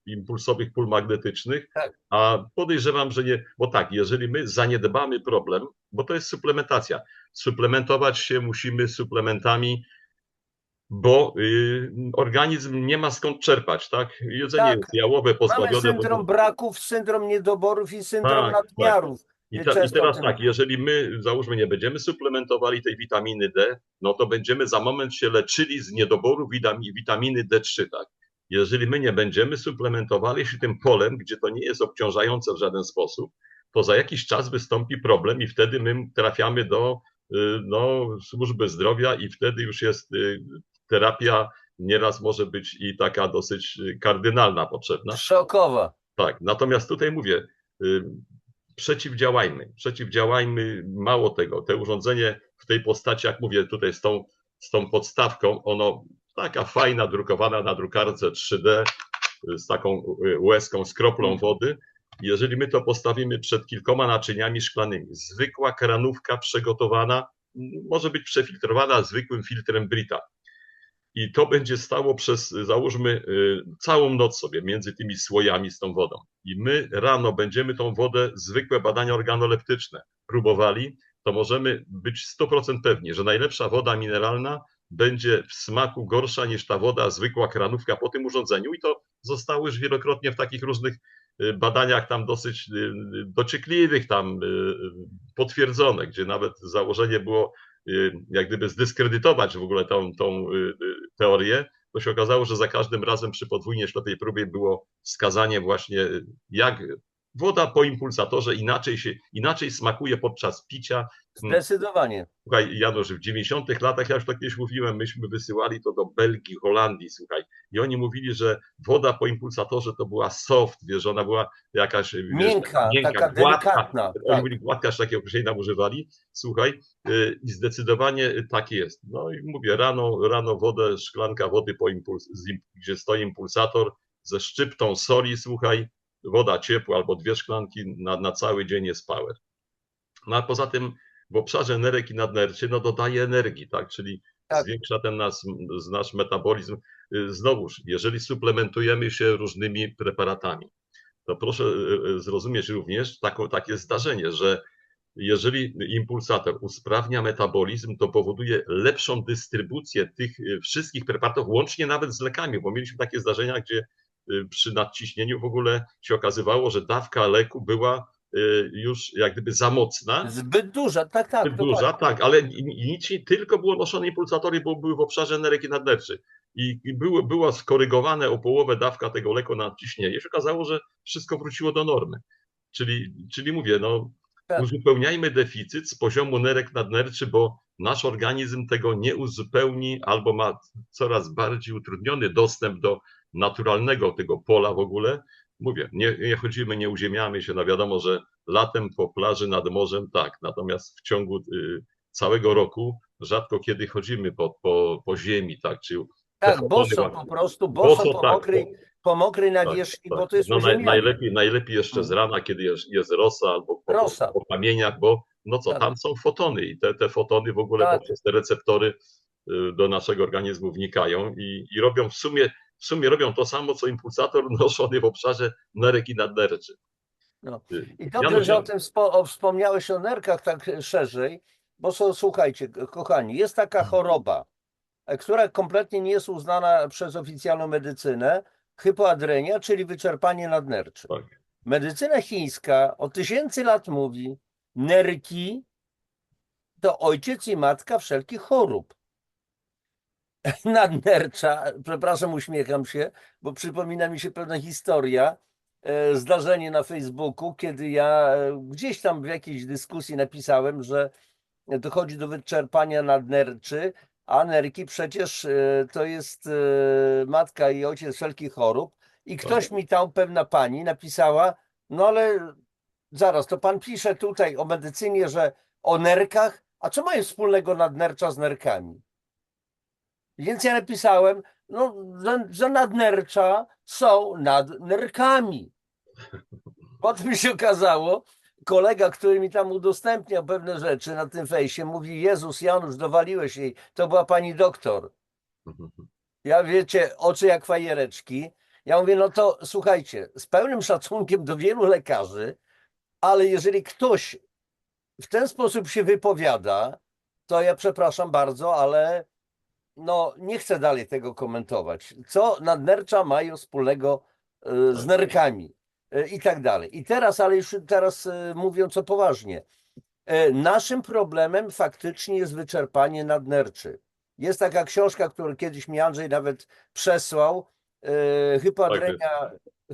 impulsowych pól magnetycznych, Tak. a podejrzewam, że nie, bo tak, jeżeli my zaniedbamy problem, bo to jest suplementacja, suplementować się musimy suplementami, bo organizm nie ma skąd czerpać, tak? Jedzenie jest jałowe, pozbawione... Mamy syndrom braków, syndrom niedoborów i syndrom nadmiarów. I teraz tak, jeżeli my, załóżmy, nie będziemy suplementowali tej witaminy D, no to będziemy za moment się leczyli z niedoboru witaminy D3, tak? Jeżeli my nie będziemy suplementowali się tym polem, gdzie to nie jest obciążające w żaden sposób, to za jakiś czas wystąpi problem i wtedy my trafiamy do służby zdrowia i wtedy już jest terapia, nieraz może być i taka dosyć kardynalna potrzebna. Szokowa. Tak, natomiast tutaj mówię, przeciwdziałajmy, mało tego, te urządzenie w tej postaci, jak mówię tutaj z tą podstawką, ono taka fajna, drukowana na drukarce 3D z taką łezką, z kroplą wody. Jeżeli my to postawimy przed kilkoma naczyniami szklanymi, zwykła kranówka przygotowana, może być przefiltrowana zwykłym filtrem Brita. I to będzie stało przez, załóżmy, całą noc sobie między tymi słojami z tą wodą. I my rano będziemy tą wodę, zwykłe badania organoleptyczne próbowali, to możemy być 100% pewni, że najlepsza woda mineralna będzie w smaku gorsza niż ta woda, zwykła kranówka po tym urządzeniu. I to zostało już wielokrotnie w takich różnych badaniach tam dosyć dociekliwych tam potwierdzone, gdzie nawet założenie było jak gdyby zdyskredytować w ogóle tą teorię, to się okazało, że za każdym razem przy podwójnie ślepej próbie było wskazanie właśnie, jak woda po impulsatorze inaczej smakuje podczas picia. Zdecydowanie. Słuchaj, Janusz, w 90-tych latach, ja już to kiedyś mówiłem, myśmy wysyłali to do Belgii, Holandii, słuchaj, i oni mówili, że woda po impulsatorze to była soft, wiesz, że ona była jakaś miękka, taka gładka. delikatna. Oni mówili gładka, aż takiego określenia nam używali, słuchaj, i zdecydowanie tak jest. No i mówię, rano wodę, szklanka wody gdzie stoi impulsator ze szczyptą soli, słuchaj, woda ciepła albo 2 szklanki na cały dzień jest power. No a poza tym w obszarze nerek i nadnerczy, no dodaje energii, tak, czyli zwiększa ten nasz metabolizm. Znowuż, jeżeli suplementujemy się różnymi preparatami, to proszę zrozumieć również takie zdarzenie, że jeżeli impulsator usprawnia metabolizm, to powoduje lepszą dystrybucję tych wszystkich preparatów, łącznie nawet z lekami, bo mieliśmy takie zdarzenia, gdzie przy nadciśnieniu w ogóle się okazywało, że dawka leku była już jak gdyby za mocna. Zbyt duża, tak. Zbyt duża, tak, ale nic, tylko było noszone impulsatory, bo były w obszarze nerek i nadnerczy. I była skorygowane o połowę dawka tego leku na nadciśnienie. I się okazało, że wszystko wróciło do normy. Czyli mówię, no uzupełniajmy deficyt z poziomu nerek nadnerczy, bo nasz organizm tego nie uzupełni albo ma coraz bardziej utrudniony dostęp do naturalnego tego pola w ogóle. Mówię, nie chodzimy, nie uziemiamy się, no wiadomo, że latem po plaży nad morzem tak, natomiast w ciągu całego roku rzadko kiedy chodzimy po ziemi, tak, czy te Tak, fotony boso po właśnie. prostu, boso Boso, tak, po mokrej tak, nawierzchni, tak. bo to jest No uziemianie. najlepiej jeszcze z rana, kiedy jest rosa albo Rosa, po kamieniach, bo no co, tak, tam są fotony i te fotony w ogóle tak. poprzez te receptory do naszego organizmu wnikają i robią w sumie robią to samo, co impulsator noszony w obszarze nerek i nadnerczy. No. I dobrze, Janusz, że o tym wspomniałeś o nerkach tak szerzej, bo słuchajcie, kochani, jest taka choroba, która kompletnie nie jest uznana przez oficjalną medycynę, hypoadrenia, czyli wyczerpanie nadnerczy. tak, Medycyna chińska od tysięcy lat mówi, nerki to ojciec i matka wszelkich chorób. Nadnercza, przepraszam, uśmiecham się, bo przypomina mi się pewna historia, zdarzenie na Facebooku, kiedy ja gdzieś tam w jakiejś dyskusji napisałem, że dochodzi do wyczerpania nadnerczy, a nerki przecież to jest matka i ojciec wszelkich chorób. I tak. ktoś mi tam, pewna pani napisała, no ale zaraz, to pan pisze tutaj o medycynie, że o nerkach, a co mają wspólnego nadnercza z nerkami? Więc ja napisałem, no, że nadnercza są nad nerkami. Potem się okazało, kolega, który mi tam udostępniał pewne rzeczy na tym fejsie, mówi, Jezus, Janusz, dowaliłeś jej, to była pani doktor. Ja, wiecie, oczy jak fajereczki. Ja mówię, no to słuchajcie, z pełnym szacunkiem do wielu lekarzy, ale jeżeli ktoś w ten sposób się wypowiada, to ja przepraszam bardzo, ale no nie chcę dalej tego komentować. Co nadnercza mają wspólnego z nerkami i tak dalej. I teraz, ale już teraz mówiąc o poważnie, naszym problemem faktycznie jest wyczerpanie nadnerczy. Jest taka książka, którą kiedyś mi Andrzej nawet przesłał,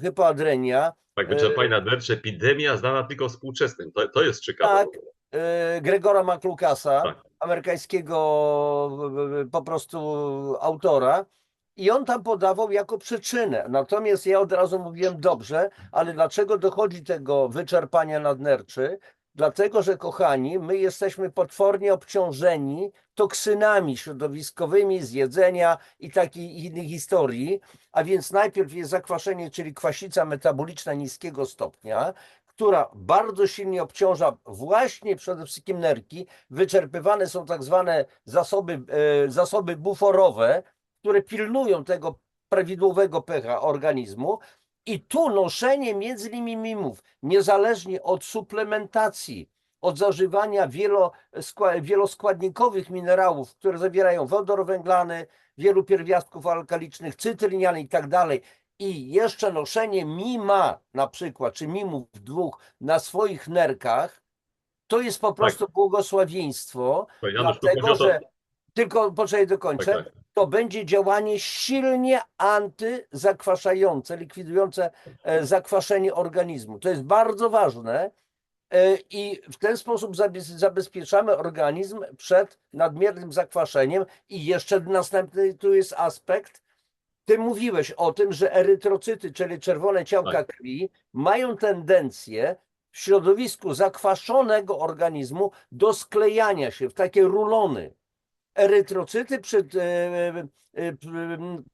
hypoadrenia. Tak, wyczerpanie nadnercze, epidemia znana tylko współczesnym. To jest ciekawe. Tak, Gregora McLucasa, Tak. amerykańskiego po prostu autora. I on tam podawał jako przyczynę. Natomiast ja od razu mówiłem, dobrze, ale dlaczego dochodzi tego wyczerpania nadnerczy? Dlatego, że kochani, my jesteśmy potwornie obciążeni toksynami środowiskowymi z jedzenia i takich innych historii. A więc najpierw jest zakwaszenie, czyli kwasica metaboliczna niskiego stopnia, która bardzo silnie obciąża właśnie przede wszystkim nerki. Wyczerpywane są tak zwane zasoby buforowe, które pilnują tego prawidłowego pH organizmu. I tu noszenie między innymi mimów, niezależnie od suplementacji, od zażywania wieloskładnikowych minerałów, które zawierają wodór węglany, wielu pierwiastków alkalicznych, cytryniany i tak dalej, i jeszcze noszenie mima na przykład, czy mimów dwóch na swoich nerkach, to jest po prostu błogosławieństwo, To Janusz, tu chodzi dlatego o to, że, tylko poczekaj dokończę, tak. to będzie działanie silnie antyzakwaszające, likwidujące zakwaszenie organizmu. To jest bardzo ważne i w ten sposób zabezpieczamy organizm przed nadmiernym zakwaszeniem. I jeszcze następny tu jest aspekt. Ty mówiłeś o tym, że erytrocyty, czyli czerwone ciałka krwi, mają tendencję w środowisku zakwaszonego organizmu do sklejania się w takie rulony. Erytrocyty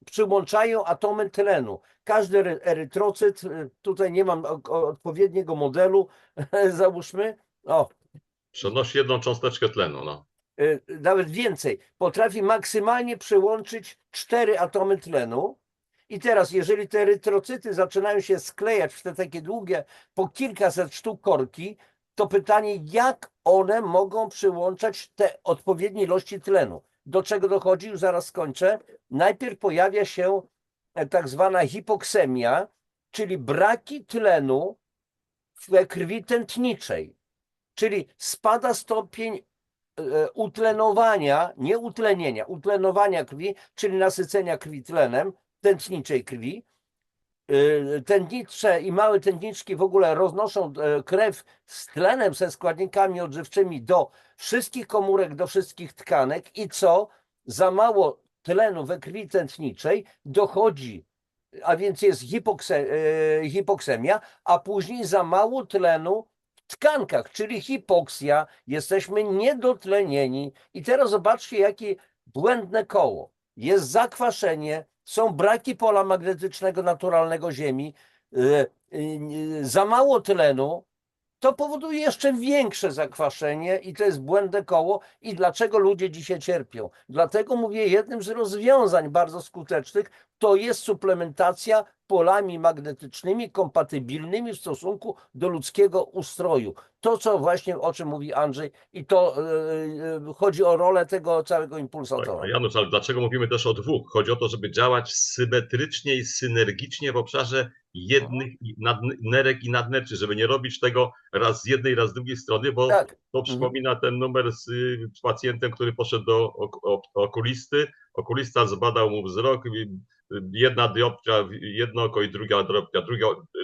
przyłączają atomy tlenu. Każdy erytrocyt, tutaj nie mam odpowiedniego modelu, załóżmy, przenosi jedną cząsteczkę tlenu. No. nawet więcej, potrafi maksymalnie przyłączyć 4 atomy tlenu. I teraz, jeżeli te erytrocyty zaczynają się sklejać w te takie długie, po kilkaset sztuk korki, to pytanie, jak one mogą przyłączać te odpowiednie ilości tlenu? Do czego dochodzi? Już zaraz skończę. Najpierw pojawia się tak zwana hipoksemia, czyli braki tlenu we krwi tętniczej, czyli spada stopień utlenowania, nie utlenienia, utlenowania krwi, czyli nasycenia krwi tlenem, tętniczej krwi. Tętnicze i małe tętniczki w ogóle roznoszą krew z tlenem, ze składnikami odżywczymi do wszystkich komórek, do wszystkich tkanek i co? Za mało tlenu we krwi tętniczej dochodzi, a więc jest hipoksemia, a później za mało tlenu w tkankach, czyli hipoksja, jesteśmy niedotlenieni. I teraz zobaczcie, jakie błędne koło. jest zakwaszenie, są braki pola magnetycznego naturalnego Ziemi, za mało tlenu, to powoduje jeszcze większe zakwaszenie i to jest błędne koło. I dlaczego ludzie dzisiaj cierpią? Dlatego mówię, jednym z rozwiązań bardzo skutecznych to jest suplementacja polami magnetycznymi kompatybilnymi w stosunku do ludzkiego ustroju. To, co właśnie o czym mówi Andrzej, i to chodzi o rolę tego całego Tak, impulsatora. Janusz, ale dlaczego mówimy też o dwóch? Chodzi o to, żeby działać symetrycznie i synergicznie w obszarze jednych nerek i nadnerczy, żeby nie robić tego raz z jednej, raz z drugiej strony, bo Tak. to przypomina ten numer z pacjentem, który poszedł do okulisty. Okulista zbadał mu wzrok, jedna dioptria, jedno oko i druga dioptria,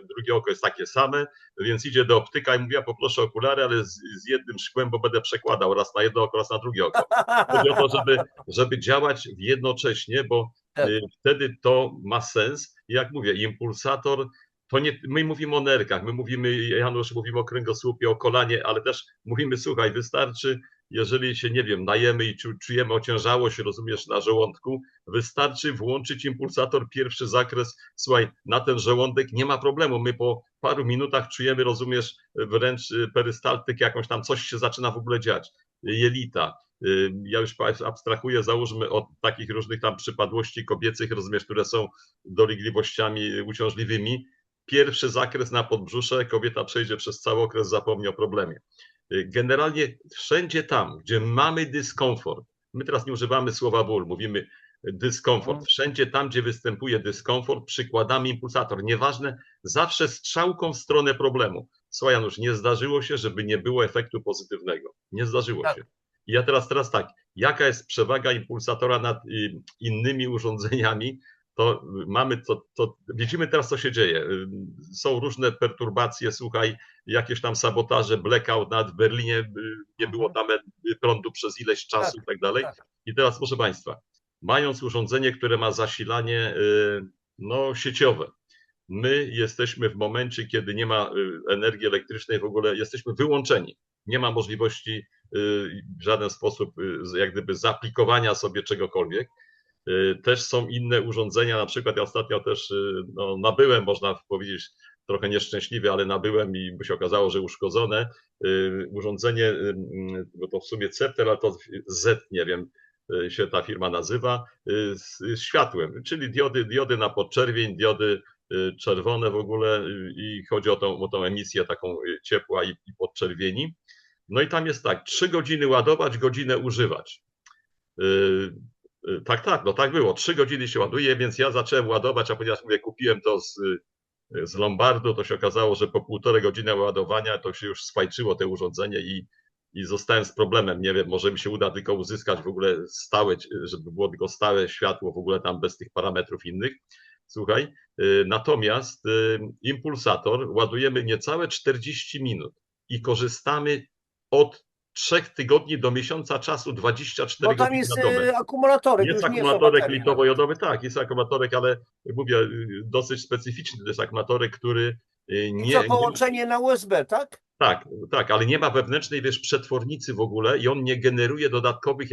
drugie oko jest takie same, więc idzie do optyka i mówi, ja poproszę okulary, ale z jednym szkłem, bo będę przekładał raz na jedno oko, raz na drugie oko. Chodzi o to, żeby działać jednocześnie, bo Tak. wtedy to ma sens. I jak mówię, impulsator, to nie, my mówimy o nerkach, my mówimy, Janusz, mówimy o kręgosłupie, o kolanie, ale też mówimy, słuchaj, wystarczy, jeżeli się, nie wiem, najemy i czujemy ociężałość, rozumiesz, na żołądku, wystarczy włączyć impulsator, pierwszy zakres, słuchaj, na ten żołądek nie ma problemu, my po paru minutach czujemy, rozumiesz, wręcz perystaltykę, jakąś tam coś się zaczyna w ogóle dziać, jelita. Ja już abstrahuję, załóżmy, od takich różnych tam przypadłości kobiecych, rozumiesz, które są dolegliwościami uciążliwymi. Pierwszy zakres na podbrzusze, kobieta przejdzie przez cały okres, zapomni o problemie. Generalnie wszędzie tam, gdzie mamy dyskomfort, my teraz nie używamy słowa ból, mówimy dyskomfort. Wszędzie tam, gdzie występuje dyskomfort, przykładamy impulsator. Nieważne, zawsze strzałką w stronę problemu. Słuchaj, Janusz, nie zdarzyło się, żeby nie było efektu pozytywnego. Nie zdarzyło się. I ja teraz tak, jaka jest przewaga impulsatora nad innymi urządzeniami, to mamy, widzimy teraz, co się dzieje. Są różne perturbacje, słuchaj, jakieś tam sabotaże, blackout, nawet w Berlinie nie było tam prądu przez ileś czasu i tak dalej. I teraz, proszę Państwa, mając urządzenie, które ma zasilanie no, sieciowe, my jesteśmy w momencie, kiedy nie ma energii elektrycznej, w ogóle jesteśmy wyłączeni. Nie ma możliwości w żaden sposób jak gdyby zaaplikowania sobie czegokolwiek. Też są inne urządzenia, na przykład ja ostatnio też no, nabyłem, można powiedzieć trochę nieszczęśliwie, ale nabyłem i by się okazało, że uszkodzone urządzenie, bo to w sumie Cepter, ale to Z, nie wiem, się ta firma nazywa, z światłem, czyli diody na podczerwień, diody czerwone w ogóle i chodzi o tą emisję taką ciepła i podczerwieni. No i tam jest tak, 3 godziny ładować, godzinę używać. Tak, no tak było. 3 godziny się ładuje, więc ja zacząłem ładować, a ponieważ mówię, kupiłem to z Lombardu, to się okazało, że po 1,5 godziny ładowania to się już sfajczyło te urządzenie i zostałem z problemem. Nie wiem, może mi się uda tylko uzyskać w ogóle stałe, żeby było tylko stałe światło w ogóle tam bez tych parametrów innych. Słuchaj, natomiast impulsator ładujemy niecałe 40 minut i korzystamy od 3 tygodni do miesiąca czasu, 24 Bo tam godziny jest na dobę. akumulatorek, Jest już nie są akumulatorek baterie. litowo-jodowy, tak, jest akumulatorek, ale mówię, dosyć specyficzny, to jest akumulatorek, który I co, połączenie na USB, tak? Tak, ale nie ma wewnętrznej, wiesz, przetwornicy w ogóle i on nie generuje dodatkowych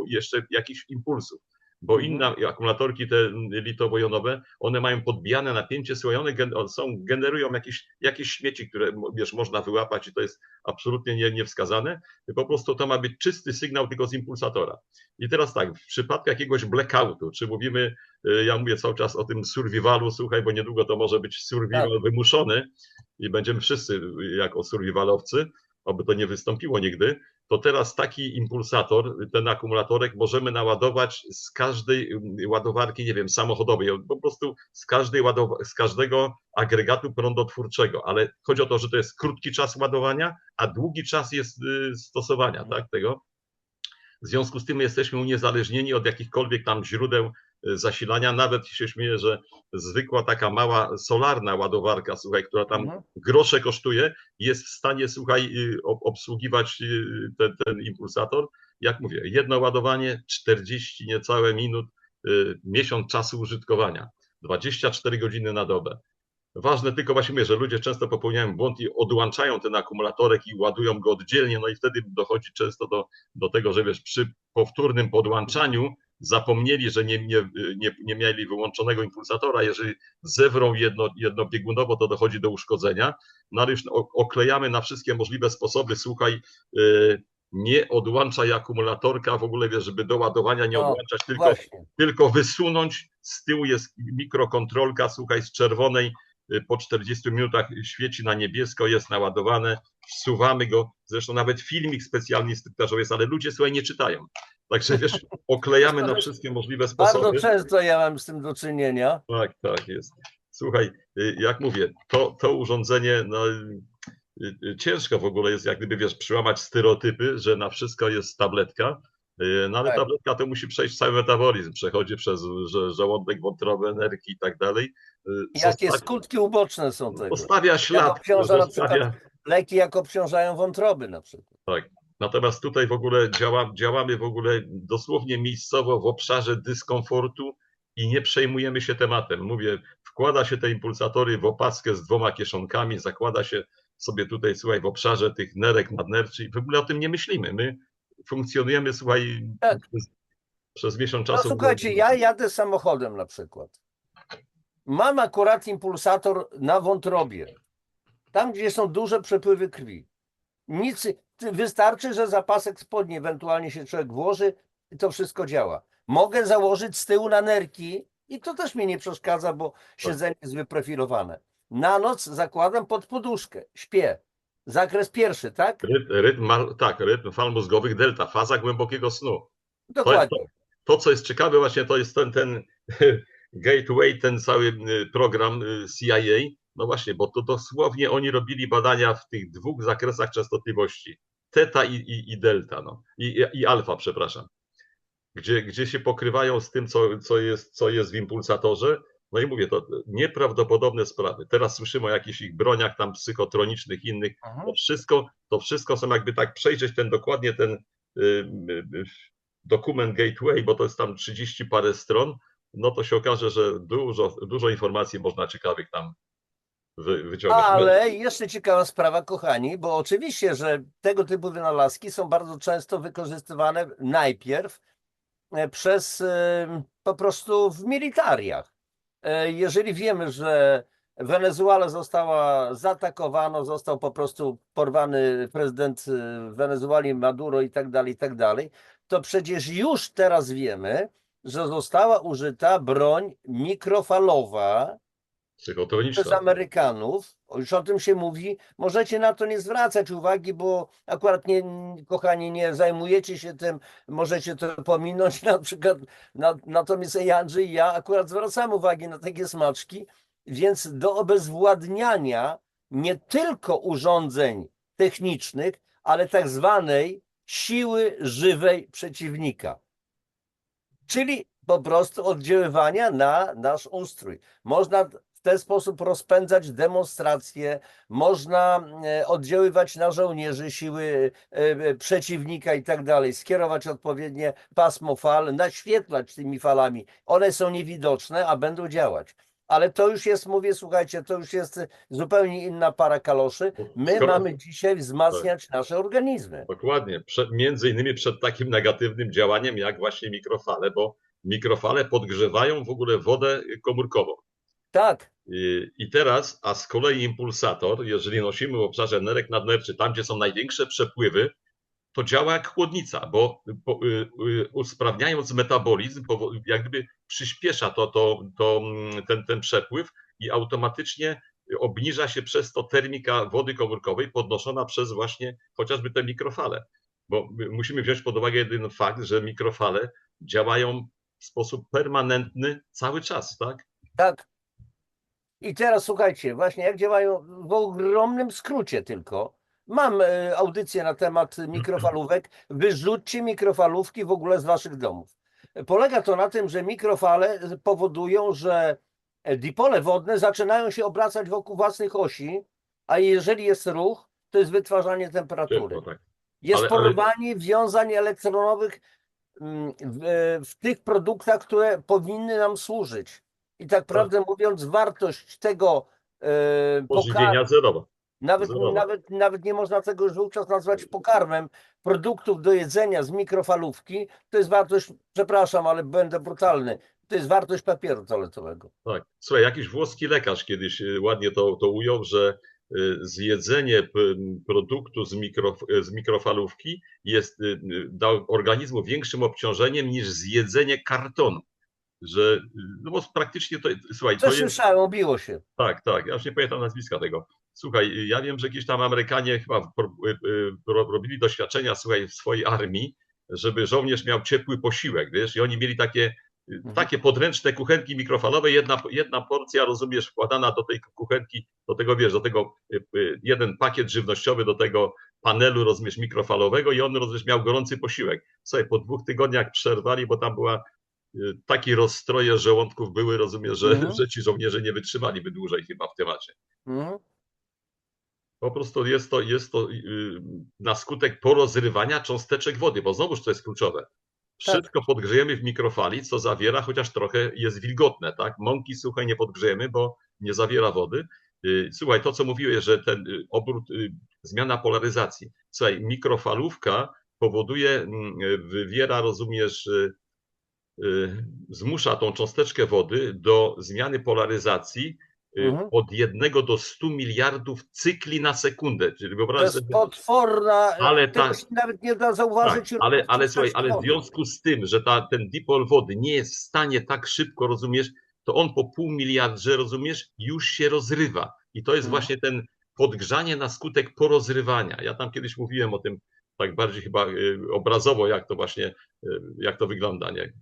jeszcze jakichś impulsów. Bo inne akumulatorki, te litowo-jonowe, one mają podbijane napięcie, słuchaj, one generują jakieś śmieci, które, wiesz, można wyłapać i to jest absolutnie niewskazane. Po prostu to ma być czysty sygnał tylko z impulsatora. I teraz tak, w przypadku jakiegoś blackoutu, czy mówimy, ja mówię cały czas o tym survivalu, słuchaj, bo niedługo to może być survival wymuszony i będziemy wszyscy jako survivalowcy, aby to nie wystąpiło nigdy, to teraz taki impulsator, ten akumulatorek możemy naładować z każdej ładowarki, nie wiem, samochodowej, po prostu z każdego agregatu prądotwórczego, ale chodzi o to, że to jest krótki czas ładowania, a długi czas jest stosowania, tak, tego. W związku z tym jesteśmy uniezależnieni od jakichkolwiek tam źródeł zasilania, nawet się śmieję, że zwykła taka mała solarna ładowarka, słuchaj, która tam grosze kosztuje, jest w stanie, słuchaj, obsługiwać ten impulsator. Jak mówię, jedno ładowanie, 40 niecałe minut, miesiąc czasu użytkowania, 24 godziny na dobę. Ważne tylko właśnie mówię, że ludzie często popełniają błąd i odłączają ten akumulatorek i ładują go oddzielnie, no i wtedy dochodzi często do tego, że wiesz, przy powtórnym podłączaniu zapomnieli, że nie mieli wyłączonego impulsatora. Jeżeli zewrą jednobiegunowo, to dochodzi do uszkodzenia. No ale już oklejamy na wszystkie możliwe sposoby. Słuchaj, nie odłączaj akumulatorka w ogóle, wiesz, żeby do ładowania nie odłączać, tylko wysunąć. Z tyłu jest mikrokontrolka, słuchaj, z czerwonej po 40 minutach świeci na niebiesko, jest naładowane, wsuwamy go, zresztą nawet filmik specjalny instruktażowy jest, ale ludzie, słuchaj, nie czytają. Także wiesz, oklejamy na wszystkie możliwe sposoby. Bardzo często ja mam z tym do czynienia. Tak, tak jest. Słuchaj, jak mówię, to urządzenie, no, ciężko w ogóle jest, jak gdyby, wiesz, przełamać stereotypy, że na wszystko jest tabletka, no ale tabletka to musi przejść cały metabolizm, przechodzi przez żołądek, wątrobę, nerki i tak dalej. Jakie skutki uboczne są tego? Zostawia ślad. Na przykład leki jak obciążają wątroby na przykład. Tak. Natomiast tutaj w ogóle działamy w ogóle dosłownie miejscowo w obszarze dyskomfortu i nie przejmujemy się tematem. Mówię, wkłada się te impulsatory w opaskę z 2 kieszonkami, zakłada się sobie tutaj, słuchaj, w obszarze tych nerek, nadnerczy i w ogóle o tym nie myślimy. My funkcjonujemy, słuchaj, przez miesiąc czasu. No słuchajcie, ja jadę samochodem na przykład. Mam akurat impulsator na wątrobie. Tam, gdzie są duże przepływy krwi. Nic, wystarczy, że zapasek spodni ewentualnie się człowiek włoży i to wszystko działa. Mogę założyć z tyłu na nerki i to też mi nie przeszkadza, bo siedzenie jest wyprofilowane. Na noc zakładam pod poduszkę, śpię. Zakres pierwszy, tak? Rytm fal mózgowych delta, faza głębokiego snu. Dokładnie. To, co jest ciekawe właśnie, to jest ten Gateway, ten cały program CIA, no właśnie, bo to dosłownie oni robili badania w tych 2 zakresach częstotliwości, teta i delta, no, i alfa, przepraszam, gdzie się pokrywają z tym, co jest w impulsatorze. No i mówię, to nieprawdopodobne sprawy. Teraz słyszymy o jakichś ich broniach tam psychotronicznych, innych. To wszystko są, jakby tak przejrzeć dokładnie ten dokument Gateway, bo to jest tam 30 parę stron, no to się okaże, że dużo informacji można ciekawych tam wyciągać. Ale jeszcze ciekawa sprawa, kochani, bo oczywiście, że tego typu wynalazki są bardzo często wykorzystywane najpierw przez po prostu w militariach. Jeżeli wiemy, że Wenezuela została zaatakowana, został po prostu porwany prezydent Wenezueli Maduro i tak dalej, to przecież już teraz wiemy, że została użyta broń mikrofalowa przez Amerykanów. Już o tym się mówi. Możecie na to nie zwracać uwagi, bo akurat kochani, nie zajmujecie się tym, możecie to pominąć na przykład. Natomiast Andrzej i ja akurat zwracamy uwagę na takie smaczki, więc do obezwładniania nie tylko urządzeń technicznych, ale tak zwanej siły żywej przeciwnika. Czyli po prostu oddziaływania na nasz ustrój. Można w ten sposób rozpędzać demonstracje, można oddziaływać na żołnierzy, siły przeciwnika i tak dalej, skierować odpowiednie pasmo fal, naświetlać tymi falami. One są niewidoczne, a będą działać. Ale to już jest, mówię, słuchajcie, to już jest zupełnie inna para kaloszy. My mamy dzisiaj wzmacniać nasze organizmy. Dokładnie. Między innymi przed takim negatywnym działaniem, jak właśnie mikrofale, bo mikrofale podgrzewają w ogóle wodę komórkową. Tak. I teraz, a z kolei impulsator, jeżeli nosimy w obszarze nerek nadnerczy, tam gdzie są największe przepływy, to działa jak chłodnica, bo usprawniając metabolizm, jak gdyby przyspiesza ten przepływ i automatycznie obniża się przez to termika wody komórkowej podnoszona przez właśnie chociażby te mikrofale. Bo musimy wziąć pod uwagę jeden fakt, że mikrofale działają w sposób permanentny cały czas, tak? Tak. I teraz słuchajcie, właśnie jak działają w ogromnym skrócie tylko. Mam audycję na temat mikrofalówek. Wyrzućcie mikrofalówki w ogóle z waszych domów. Polega to na tym, że mikrofale powodują, że dipole wodne zaczynają się obracać wokół własnych osi, a jeżeli jest ruch, to jest wytwarzanie temperatury. Ciepło, tak. Jest porwanie wiązań elektronowych w tych produktach, które powinny nam służyć. I tak prawdę mówiąc, wartość tego pożywienia zerowa. Zerowe. Nawet nie można tego już wówczas nazwać pokarmem. Produktów do jedzenia z mikrofalówki to jest wartość, przepraszam, ale będę brutalny, to jest wartość papieru toaletowego. Tak. Słuchaj, jakiś włoski lekarz kiedyś ładnie to ujął, że zjedzenie produktu z mikrofalówki jest dla organizmu większym obciążeniem niż zjedzenie kartonu. Że, no bo praktycznie to, słuchaj, Co to jest, słyszałem, obiło się. tak, ja już nie pamiętam nazwiska tego. Słuchaj, ja wiem, że gdzieś tam Amerykanie chyba robili doświadczenia, słuchaj, w swojej armii, żeby żołnierz miał ciepły posiłek, wiesz, i oni mieli takie podręczne kuchenki mikrofalowe, jedna porcja, rozumiesz, wkładana do tej kuchenki, do tego, wiesz, do tego jeden pakiet żywnościowy, do tego panelu, rozumiesz, mikrofalowego i on, rozumiesz, miał gorący posiłek. Słuchaj, po 2 tygodniach przerwali, bo tam była takie rozstroje żołądków były, rozumiesz, że ci żołnierze nie wytrzymaliby dłużej chyba w temacie. Po prostu jest to na skutek porozrywania cząsteczek wody, bo znowuż to jest kluczowe. Wszystko podgrzejemy w mikrofali, co zawiera, chociaż trochę jest wilgotne, tak? Mąki suchej nie podgrzejemy, bo nie zawiera wody. Słuchaj, to co mówiłeś, że ten obrót, zmiana polaryzacji. Słuchaj, mikrofalówka powoduje, wywiera, rozumiesz, zmusza tą cząsteczkę wody do zmiany polaryzacji od 1 do 100 miliardów cykli na sekundę. Czyli To jest potworna, tego się nawet nie da zauważyć. Tak, ale słuchaj, ale w związku z tym, że ten dipol wody nie jest w stanie tak szybko, rozumiesz, to on po pół miliardze, rozumiesz, już się rozrywa. I to jest właśnie ten podgrzanie na skutek porozrywania. Ja tam kiedyś mówiłem o tym tak bardziej chyba obrazowo, jak to wygląda, nie?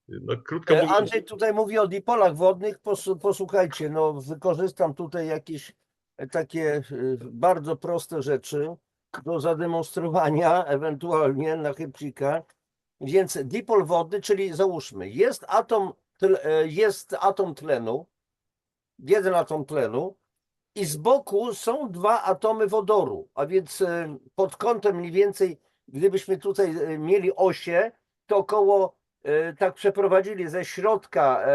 No, krótko mówiąc... Andrzej tutaj mówi o dipolach wodnych. Posłuchajcie, no wykorzystam tutaj jakieś takie bardzo proste rzeczy do zademonstrowania, ewentualnie na chybcika. Więc dipol wodny, czyli załóżmy, jest atom tlenu, jeden atom tlenu i z boku są 2 atomy wodoru, a więc pod kątem mniej więcej, gdybyśmy tutaj mieli osię, to około, tak przeprowadzili ze środka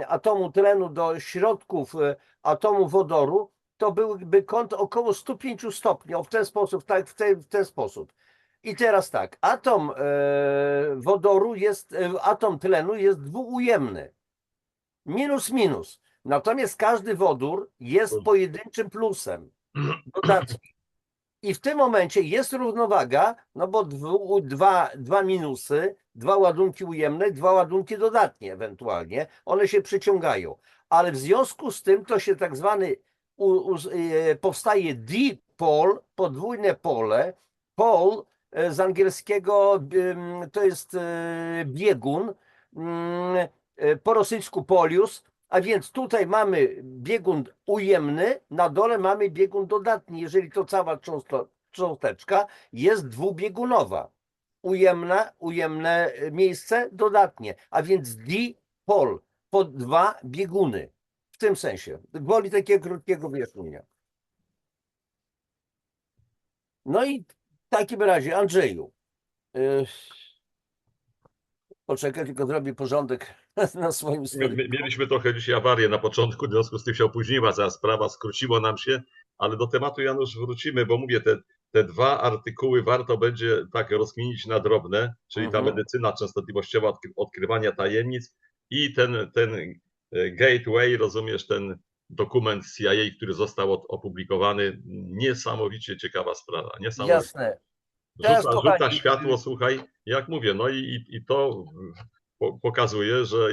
atomu tlenu do środków atomu wodoru, to byłby kąt około 105 stopni, w ten sposób, tak, w ten sposób. I teraz tak, atom tlenu jest dwuujemny, minus minus. Natomiast każdy wodór jest pojedynczym plusem dodatnim. I w tym momencie jest równowaga, no bo dwa minusy, 2 ładunki ujemne, 2 ładunki dodatnie ewentualnie, one się przyciągają. Ale w związku z tym to się tak zwany powstaje dipol, podwójne pole. Pol z angielskiego to jest biegun, po rosyjsku polius. A więc tutaj mamy biegun ujemny, na dole mamy biegun dodatni, jeżeli to cała cząsteczka jest dwubiegunowa. Ujemne miejsce, dodatnie, a więc dipol, po 2 bieguny. W tym sensie, gwoli takiego krótkiego wyjaśnienia. No i w takim razie, Andrzeju, poczekaj, tylko zrobię porządek na swoim stoliku. Mieliśmy trochę dzisiaj awarię na początku, w związku z tym się opóźniła cała sprawa, skróciło nam się, ale do tematu, Janusz, wrócimy, bo mówię, te 2 artykuły warto będzie tak rozkminić na drobne, czyli ta medycyna częstotliwościowa, odkrywania tajemnic i ten Gateway, rozumiesz, ten dokument CIA, który został opublikowany, niesamowicie ciekawa sprawa. Jasne. Rzuca światło, słuchaj, jak mówię, no i to pokazuje, że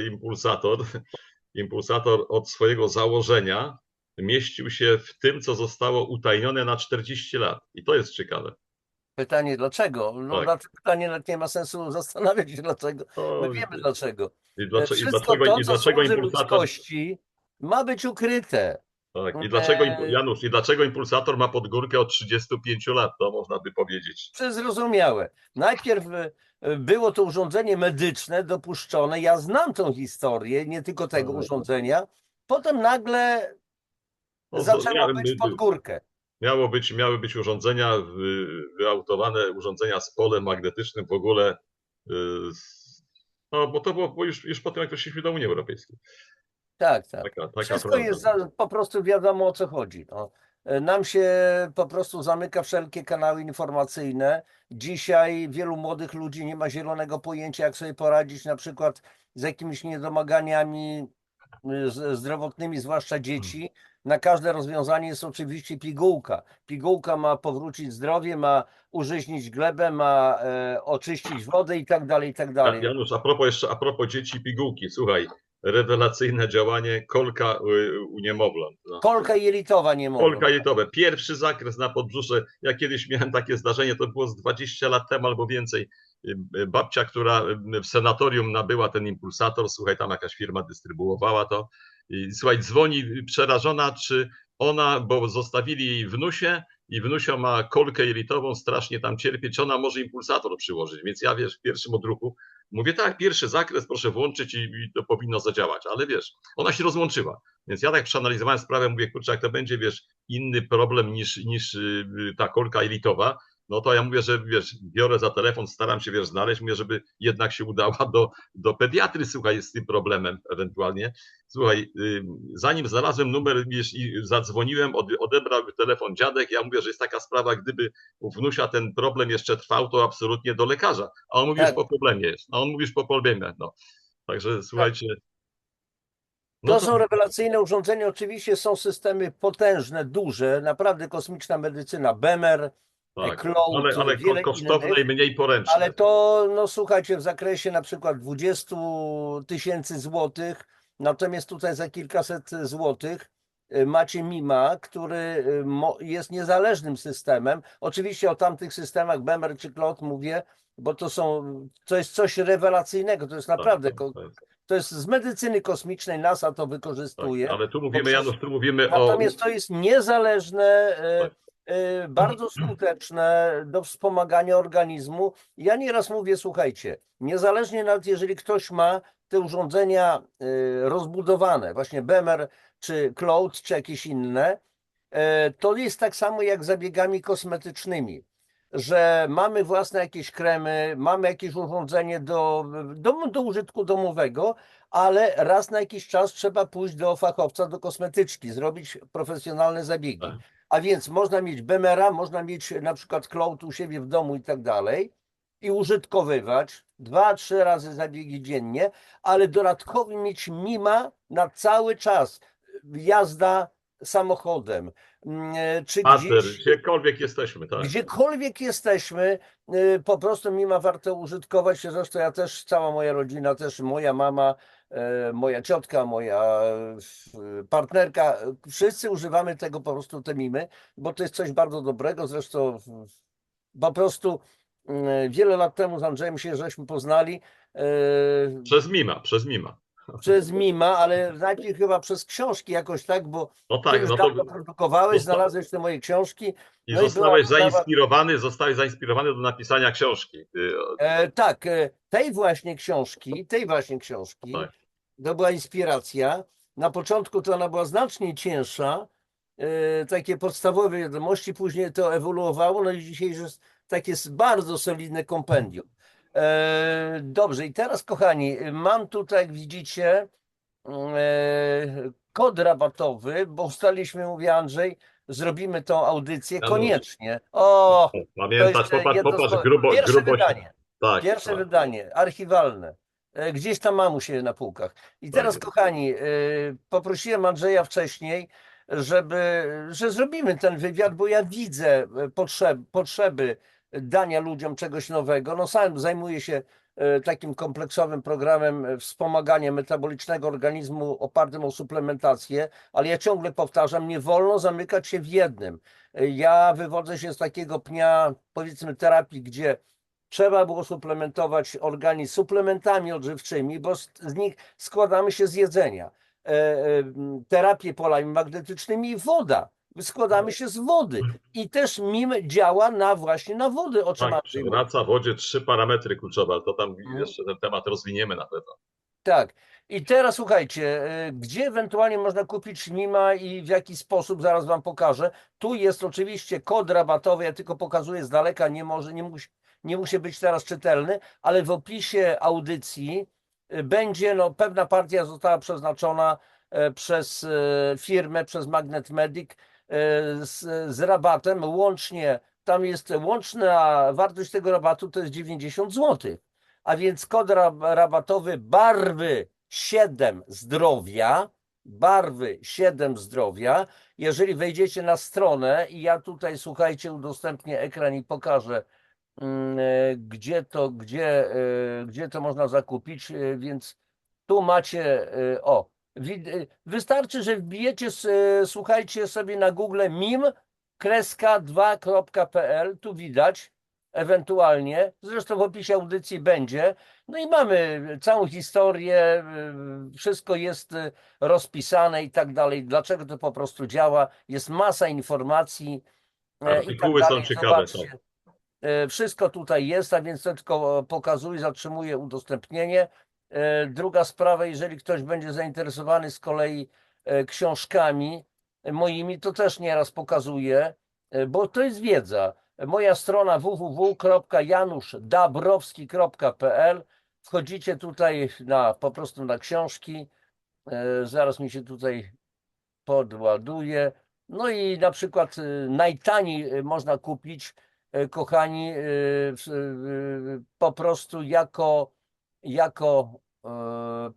impulsator od swojego założenia mieścił się w tym, co zostało utajnione na 40 lat. I to jest ciekawe. Pytanie dlaczego? No Tak. pytanie nawet nie ma sensu zastanawiać się dlaczego. My wiemy dlaczego. Wszystko to, co służy ludzkości, ma być ukryte. Tak. I dlaczego, Janusz, dlaczego impulsator ma pod górkę od 35 lat, to można by powiedzieć. To jest zrozumiałe. Najpierw było to urządzenie medyczne dopuszczone. Ja znam tą historię, nie tylko tego urządzenia. Potem nagle zaczęło być pod górkę. Miały być urządzenia, wyautowane urządzenia z polem magnetycznym w ogóle, no bo to było już po tym, jak weszliśmy do Unii Europejskiej. Tak. Taka Wszystko prawda. jest po prostu wiadomo, o co chodzi. No. Nam się po prostu zamyka wszelkie kanały informacyjne. Dzisiaj wielu młodych ludzi nie ma zielonego pojęcia, jak sobie poradzić na przykład z jakimiś niedomaganiami zdrowotnymi, zwłaszcza dzieci. Na każde rozwiązanie jest oczywiście pigułka. Pigułka ma powrócić zdrowie, ma użyźnić glebę, ma oczyścić wodę i tak dalej, i tak dalej. Janusz, a propos dzieci i pigułki, słuchaj, rewelacyjne działanie kolka u niemowląt. No. Kolka jelitowa niemowląt. Kolka jelitowa, pierwszy zakres na podbrzusze. Ja kiedyś miałem takie zdarzenie, to było z 20 lat temu albo więcej. Babcia, która w senatorium nabyła ten impulsator, słuchaj, tam jakaś firma dystrybuowała to. I słuchaj, dzwoni przerażona, czy ona, bo zostawili jej wnusie i wnusio ma kolkę jelitową, strasznie tam cierpi, czy ona może impulsator przyłożyć. Więc ja, wiesz, w pierwszym odruchu mówię, tak, pierwszy zakres proszę włączyć i to powinno zadziałać. Ale wiesz, ona się rozłączyła. Więc ja tak przeanalizowałem sprawę, mówię, kurczę, jak to będzie, wiesz, inny problem niż ta kolka jelitowa, no to ja mówię, że wiesz, biorę za telefon, staram się, wiesz, znaleźć, mówię, żeby jednak się udała do pediatry, słuchaj, z tym problemem ewentualnie. Słuchaj, zanim znalazłem numer, wiesz, i zadzwoniłem, odebrał telefon dziadek, ja mówię, że jest taka sprawa, gdyby u wnusia ten problem jeszcze trwał, to absolutnie do lekarza. A on mówi, już po problemie jest. A on mówi, już po problemie, no. Także słuchajcie. No To są rewelacyjne urządzenia, oczywiście są systemy potężne, duże, naprawdę kosmiczna medycyna, Bemer, tak, Cloud, ale wiele kosztowne innych, i mniej poręczne. ale to, no słuchajcie, w zakresie na przykład 20 000 złotych, natomiast tutaj za kilkaset złotych macie Mima, który jest niezależnym systemem. Oczywiście o tamtych systemach Bemer czy Cloud mówię, bo to jest coś rewelacyjnego, to jest naprawdę, to jest z medycyny kosmicznej, NASA to wykorzystuje. Tak, ale tu mówimy, Janusz, tu mówimy Natomiast to jest niezależne, Tak. bardzo skuteczne do wspomagania organizmu. Ja nieraz mówię, słuchajcie, niezależnie nawet jeżeli ktoś ma te urządzenia rozbudowane, właśnie Bemer, czy Cloud, czy jakieś inne, to jest tak samo jak zabiegami kosmetycznymi, że mamy własne jakieś kremy, mamy jakieś urządzenie do użytku domowego, ale raz na jakiś czas trzeba pójść do fachowca, do kosmetyczki, zrobić profesjonalne zabiegi. Tak. A więc można mieć Bemera, można mieć na przykład Cloud u siebie w domu i tak dalej i użytkowywać 2-3 razy zabiegi dziennie, ale dodatkowo mieć Mima na cały czas. Jazda samochodem, czy gdzieś, gdziekolwiek jesteśmy, tak. gdziekolwiek jesteśmy, po prostu Mima warto użytkować. Zresztą ja też, cała moja rodzina, też moja mama, moja ciotka, moja partnerka, wszyscy używamy tego po prostu, te Mimy, bo to jest coś bardzo dobrego. Zresztą po prostu wiele lat temu z Andrzejem się żeśmy poznali. Przez Mima. Przez Mima, ale najpierw chyba przez książki jakoś tak, bo No ty tak, już no dawno to produkowałeś, znalazłeś te moje książki. i No zostałeś zainspirowany do napisania książki. Tak, tej właśnie książki, Tak. to była inspiracja. Na początku to ona była znacznie cięższa, takie podstawowe wiadomości, później to ewoluowało, no i dzisiaj jest takie bardzo solidne kompendium. Dobrze, i teraz kochani, mam tutaj, jak widzicie, kod rabatowy, bo ustaliliśmy, mówi Andrzej, zrobimy tą audycję koniecznie. O, pamiętasz, popatrz, pierwsze wydanie. Tak, Pierwsze tak. wydanie, archiwalne. Gdzieś tam mam u siebie na półkach. I teraz, Tak. kochani, poprosiłem Andrzeja wcześniej, że zrobimy ten wywiad, bo ja widzę potrzeby dania ludziom czegoś nowego. No sam zajmuję się takim kompleksowym programem wspomagania metabolicznego organizmu opartym o suplementację, ale ja ciągle powtarzam, nie wolno zamykać się w jednym. Ja wywodzę się z takiego pnia, powiedzmy, terapii, gdzie trzeba było suplementować organizm suplementami odżywczymi, bo z nich składamy się z jedzenia. Terapię polami magnetycznymi i woda. Składamy się z wody. I też MIM działa właśnie na wodę, o czym Tak, przywraca w wodzie 3 parametry kluczowe, ale to tam jeszcze ten temat rozwiniemy na pewno. Tak. I teraz słuchajcie, gdzie ewentualnie można kupić Mima i w jaki sposób, zaraz wam pokażę. Tu jest oczywiście kod rabatowy, ja tylko pokazuję z daleka, nie musi być teraz czytelny, ale w opisie audycji będzie, no, pewna partia została przeznaczona przez firmę, przez Magnet Medic z rabatem łącznie, tam jest łączna wartość tego rabatu to jest 90 zł. A więc kod rabatowy barwy 7 zdrowia, barwy 7 zdrowia. Jeżeli wejdziecie na stronę i ja tutaj, słuchajcie, udostępnię ekran i pokażę, gdzie to można zakupić, więc tu macie, wystarczy, że wbijecie, słuchajcie sobie na Google mim-2.pl, tu widać, ewentualnie, zresztą w opisie audycji będzie, no i mamy całą historię, wszystko jest rozpisane i tak dalej, dlaczego to po prostu działa, jest masa informacji i tak Artykuły są dalej, ciekawe, tak. zobaczcie. Wszystko tutaj jest, a więc to tylko pokazuję, zatrzymuję udostępnienie. Druga sprawa, jeżeli ktoś będzie zainteresowany z kolei książkami moimi, to też nieraz pokazuję, bo to jest wiedza. Moja strona www.januszdabrowski.pl. Wchodzicie tutaj po prostu na książki. Zaraz mi się tutaj podładuje. No i na przykład najtaniej można kupić, kochani, po prostu jako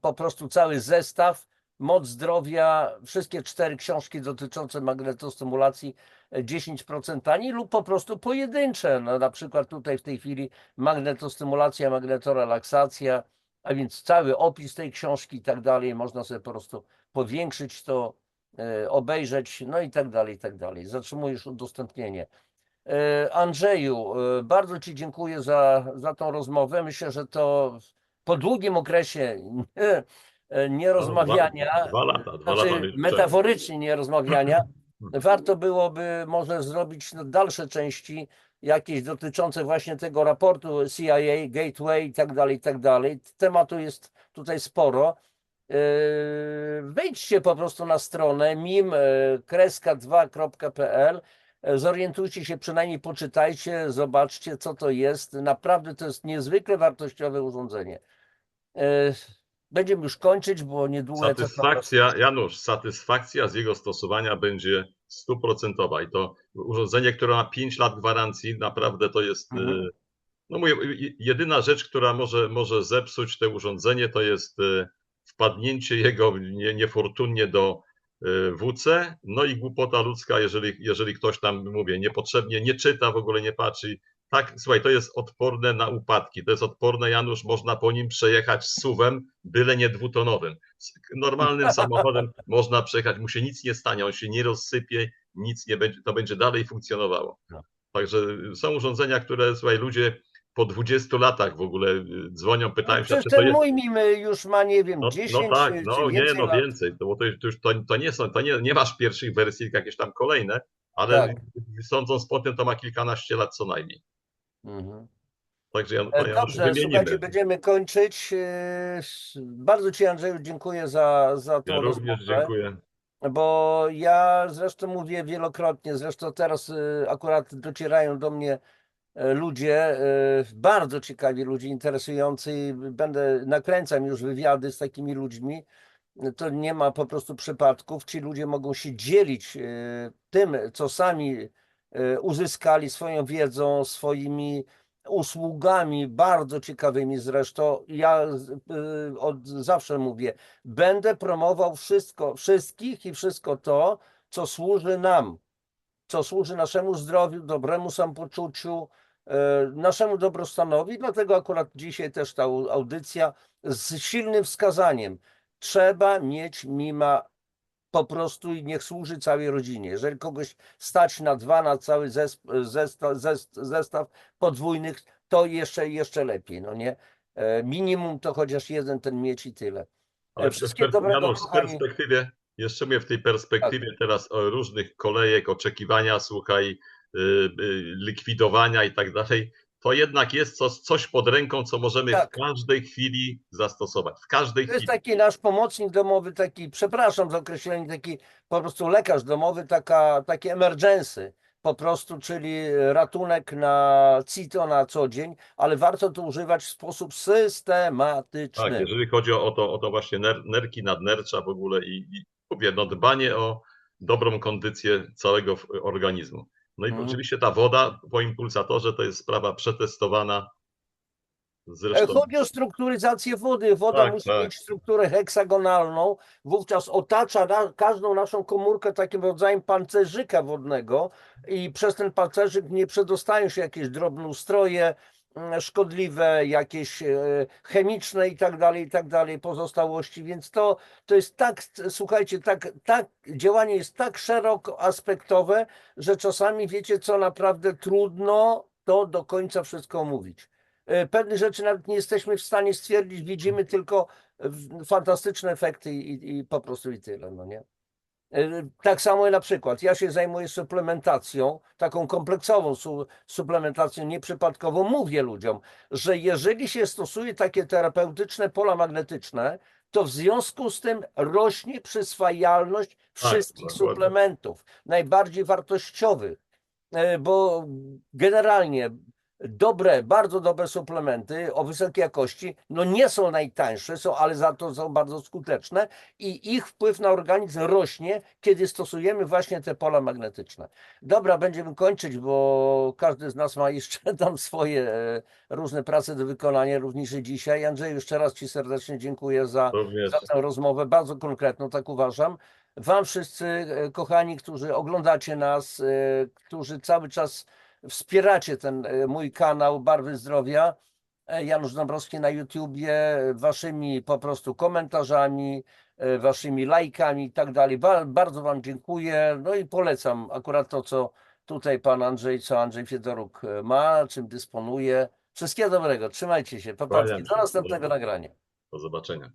po prostu cały zestaw Moc Zdrowia, wszystkie 4 książki dotyczące magnetostymulacji 10% taniej lub po prostu pojedyncze. No, na przykład tutaj w tej chwili magnetostymulacja, magnetorelaksacja, a więc cały opis tej książki i tak dalej. Można sobie po prostu powiększyć to, obejrzeć, no i tak dalej, i tak dalej. Zatrzymujesz udostępnienie. Andrzeju, bardzo Ci dziękuję za tą rozmowę. Myślę, że to po długim okresie nierozmawiania, 2 lata znaczy metaforycznie nierozmawiania, warto byłoby może zrobić dalsze części jakieś dotyczące właśnie tego raportu CIA, Gateway i tak dalej, i tak dalej. Tematu jest tutaj sporo. Wejdźcie po prostu na stronę mim-2.pl, zorientujcie się, przynajmniej poczytajcie, zobaczcie, co to jest. Naprawdę to jest niezwykle wartościowe urządzenie. Będziemy już kończyć, bo niedługo... Satysfakcja, Janusz, satysfakcja z jego stosowania będzie 100%. I to urządzenie, które ma 5 lat gwarancji, naprawdę to jest... No mówię, jedyna rzecz, która może zepsuć to urządzenie, to jest wpadnięcie jego niefortunnie do WC, no i głupota ludzka, jeżeli ktoś tam, mówię, niepotrzebnie nie czyta, w ogóle nie patrzy. Tak, słuchaj, to jest odporne na upadki, to jest odporne, Janusz, można po nim przejechać SUV-em, byle nie dwutonowym. Normalnym samochodem można przejechać, mu się nic nie stanie, on się nie rozsypie, nic nie będzie, to będzie dalej funkcjonowało. Także są urządzenia, które, słuchaj, ludzie po 20 latach w ogóle dzwonią, pytają się, czy to ten jest... mój mim już ma, nie wiem, 10 no tak, czy więcej lat. więcej, bo to nie są, nie masz pierwszych wersji, tylko jakieś tam kolejne, ale Tak. sądząc po tym, to ma kilkanaście lat co najmniej. Także Dobrze, słuchajcie, będziemy kończyć. Bardzo Ci, Andrzeju, dziękuję za tą rozmowę. Ja również dziękuję. Bo ja zresztą mówię wielokrotnie, zresztą teraz akurat docierają do mnie ludzie, bardzo ciekawi ludzie interesujący, nakręcam już wywiady z takimi ludźmi, to nie ma po prostu przypadków, ci ludzie mogą się dzielić tym, co sami uzyskali, swoją wiedzą, swoimi usługami, bardzo ciekawymi zresztą. Ja od zawsze mówię, będę promował wszystkich i wszystko to, co służy nam, co służy naszemu zdrowiu, dobremu samopoczuciu, naszemu dobrostanowi. Dlatego akurat dzisiaj też ta audycja z silnym wskazaniem. Trzeba mieć mima po prostu i niech służy całej rodzinie. Jeżeli kogoś stać na cały zestaw podwójnych, to jeszcze lepiej, no nie? Minimum to chociaż jeden ten mieć i tyle. Ale Wszystkiego dobrego, Janusz, w perspektywie, jeszcze mówię w tej perspektywie teraz o różnych kolejek, oczekiwania, słuchaj, likwidowania i tak dalej, to jednak jest coś pod ręką, co możemy w każdej chwili zastosować. W każdej chwili. To jest taki nasz pomocnik domowy, taki, przepraszam za określenie, taki po prostu lekarz domowy, takie emergency po prostu, czyli ratunek na CITO na co dzień, ale warto to używać w sposób systematyczny. Tak, jeżeli chodzi o to właśnie nerki, nadnercza w ogóle i mówię, no dbanie dobrą kondycję całego organizmu. No i Mhm. oczywiście ta woda po impulsatorze to jest sprawa przetestowana. Zresztą Chodzi o strukturyzację wody. Woda tak, musi tak, mieć strukturę heksagonalną, wówczas otacza każdą naszą komórkę takim rodzajem pancerzyka wodnego i przez ten pancerzyk nie przedostają się jakieś drobnoustroje szkodliwe, jakieś chemiczne i tak dalej, pozostałości, więc to jest tak, słuchajcie, tak, działanie jest tak szeroko aspektowe, że czasami wiecie co, naprawdę trudno to do końca wszystko omówić. Pewnych rzeczy nawet nie jesteśmy w stanie stwierdzić, widzimy tylko fantastyczne efekty i po prostu i tyle, no nie? Tak samo na przykład, ja się zajmuję suplementacją, taką kompleksową suplementacją nieprzypadkową. Mówię ludziom, że jeżeli się stosuje takie terapeutyczne pola magnetyczne, to w związku z tym rośnie przyswajalność tak, wszystkich dokładnie. suplementów, najbardziej wartościowych, bo generalnie dobre, bardzo dobre suplementy o wysokiej jakości, no nie są najtańsze, ale za to są bardzo skuteczne i ich wpływ na organizm rośnie, kiedy stosujemy właśnie te pola magnetyczne. Dobra, będziemy kończyć, bo każdy z nas ma jeszcze tam swoje różne prace do wykonania, również i dzisiaj. Andrzeju, jeszcze raz Ci serdecznie dziękuję za Również tę rozmowę, bardzo konkretną, tak uważam. Wam wszyscy, kochani, którzy oglądacie nas, którzy cały czas wspieracie ten mój kanał Barwy Zdrowia, Janusz Dąbrowski na YouTubie, waszymi po prostu komentarzami, waszymi lajkami i tak dalej. Bardzo wam dziękuję. No i polecam akurat to, co tutaj pan Andrzej, co Andrzej Fiedoruk ma, czym dysponuje. Wszystkiego dobrego. Trzymajcie się. Popatrzcie. kłaniam Do się. następnego nagrania. Do zobaczenia.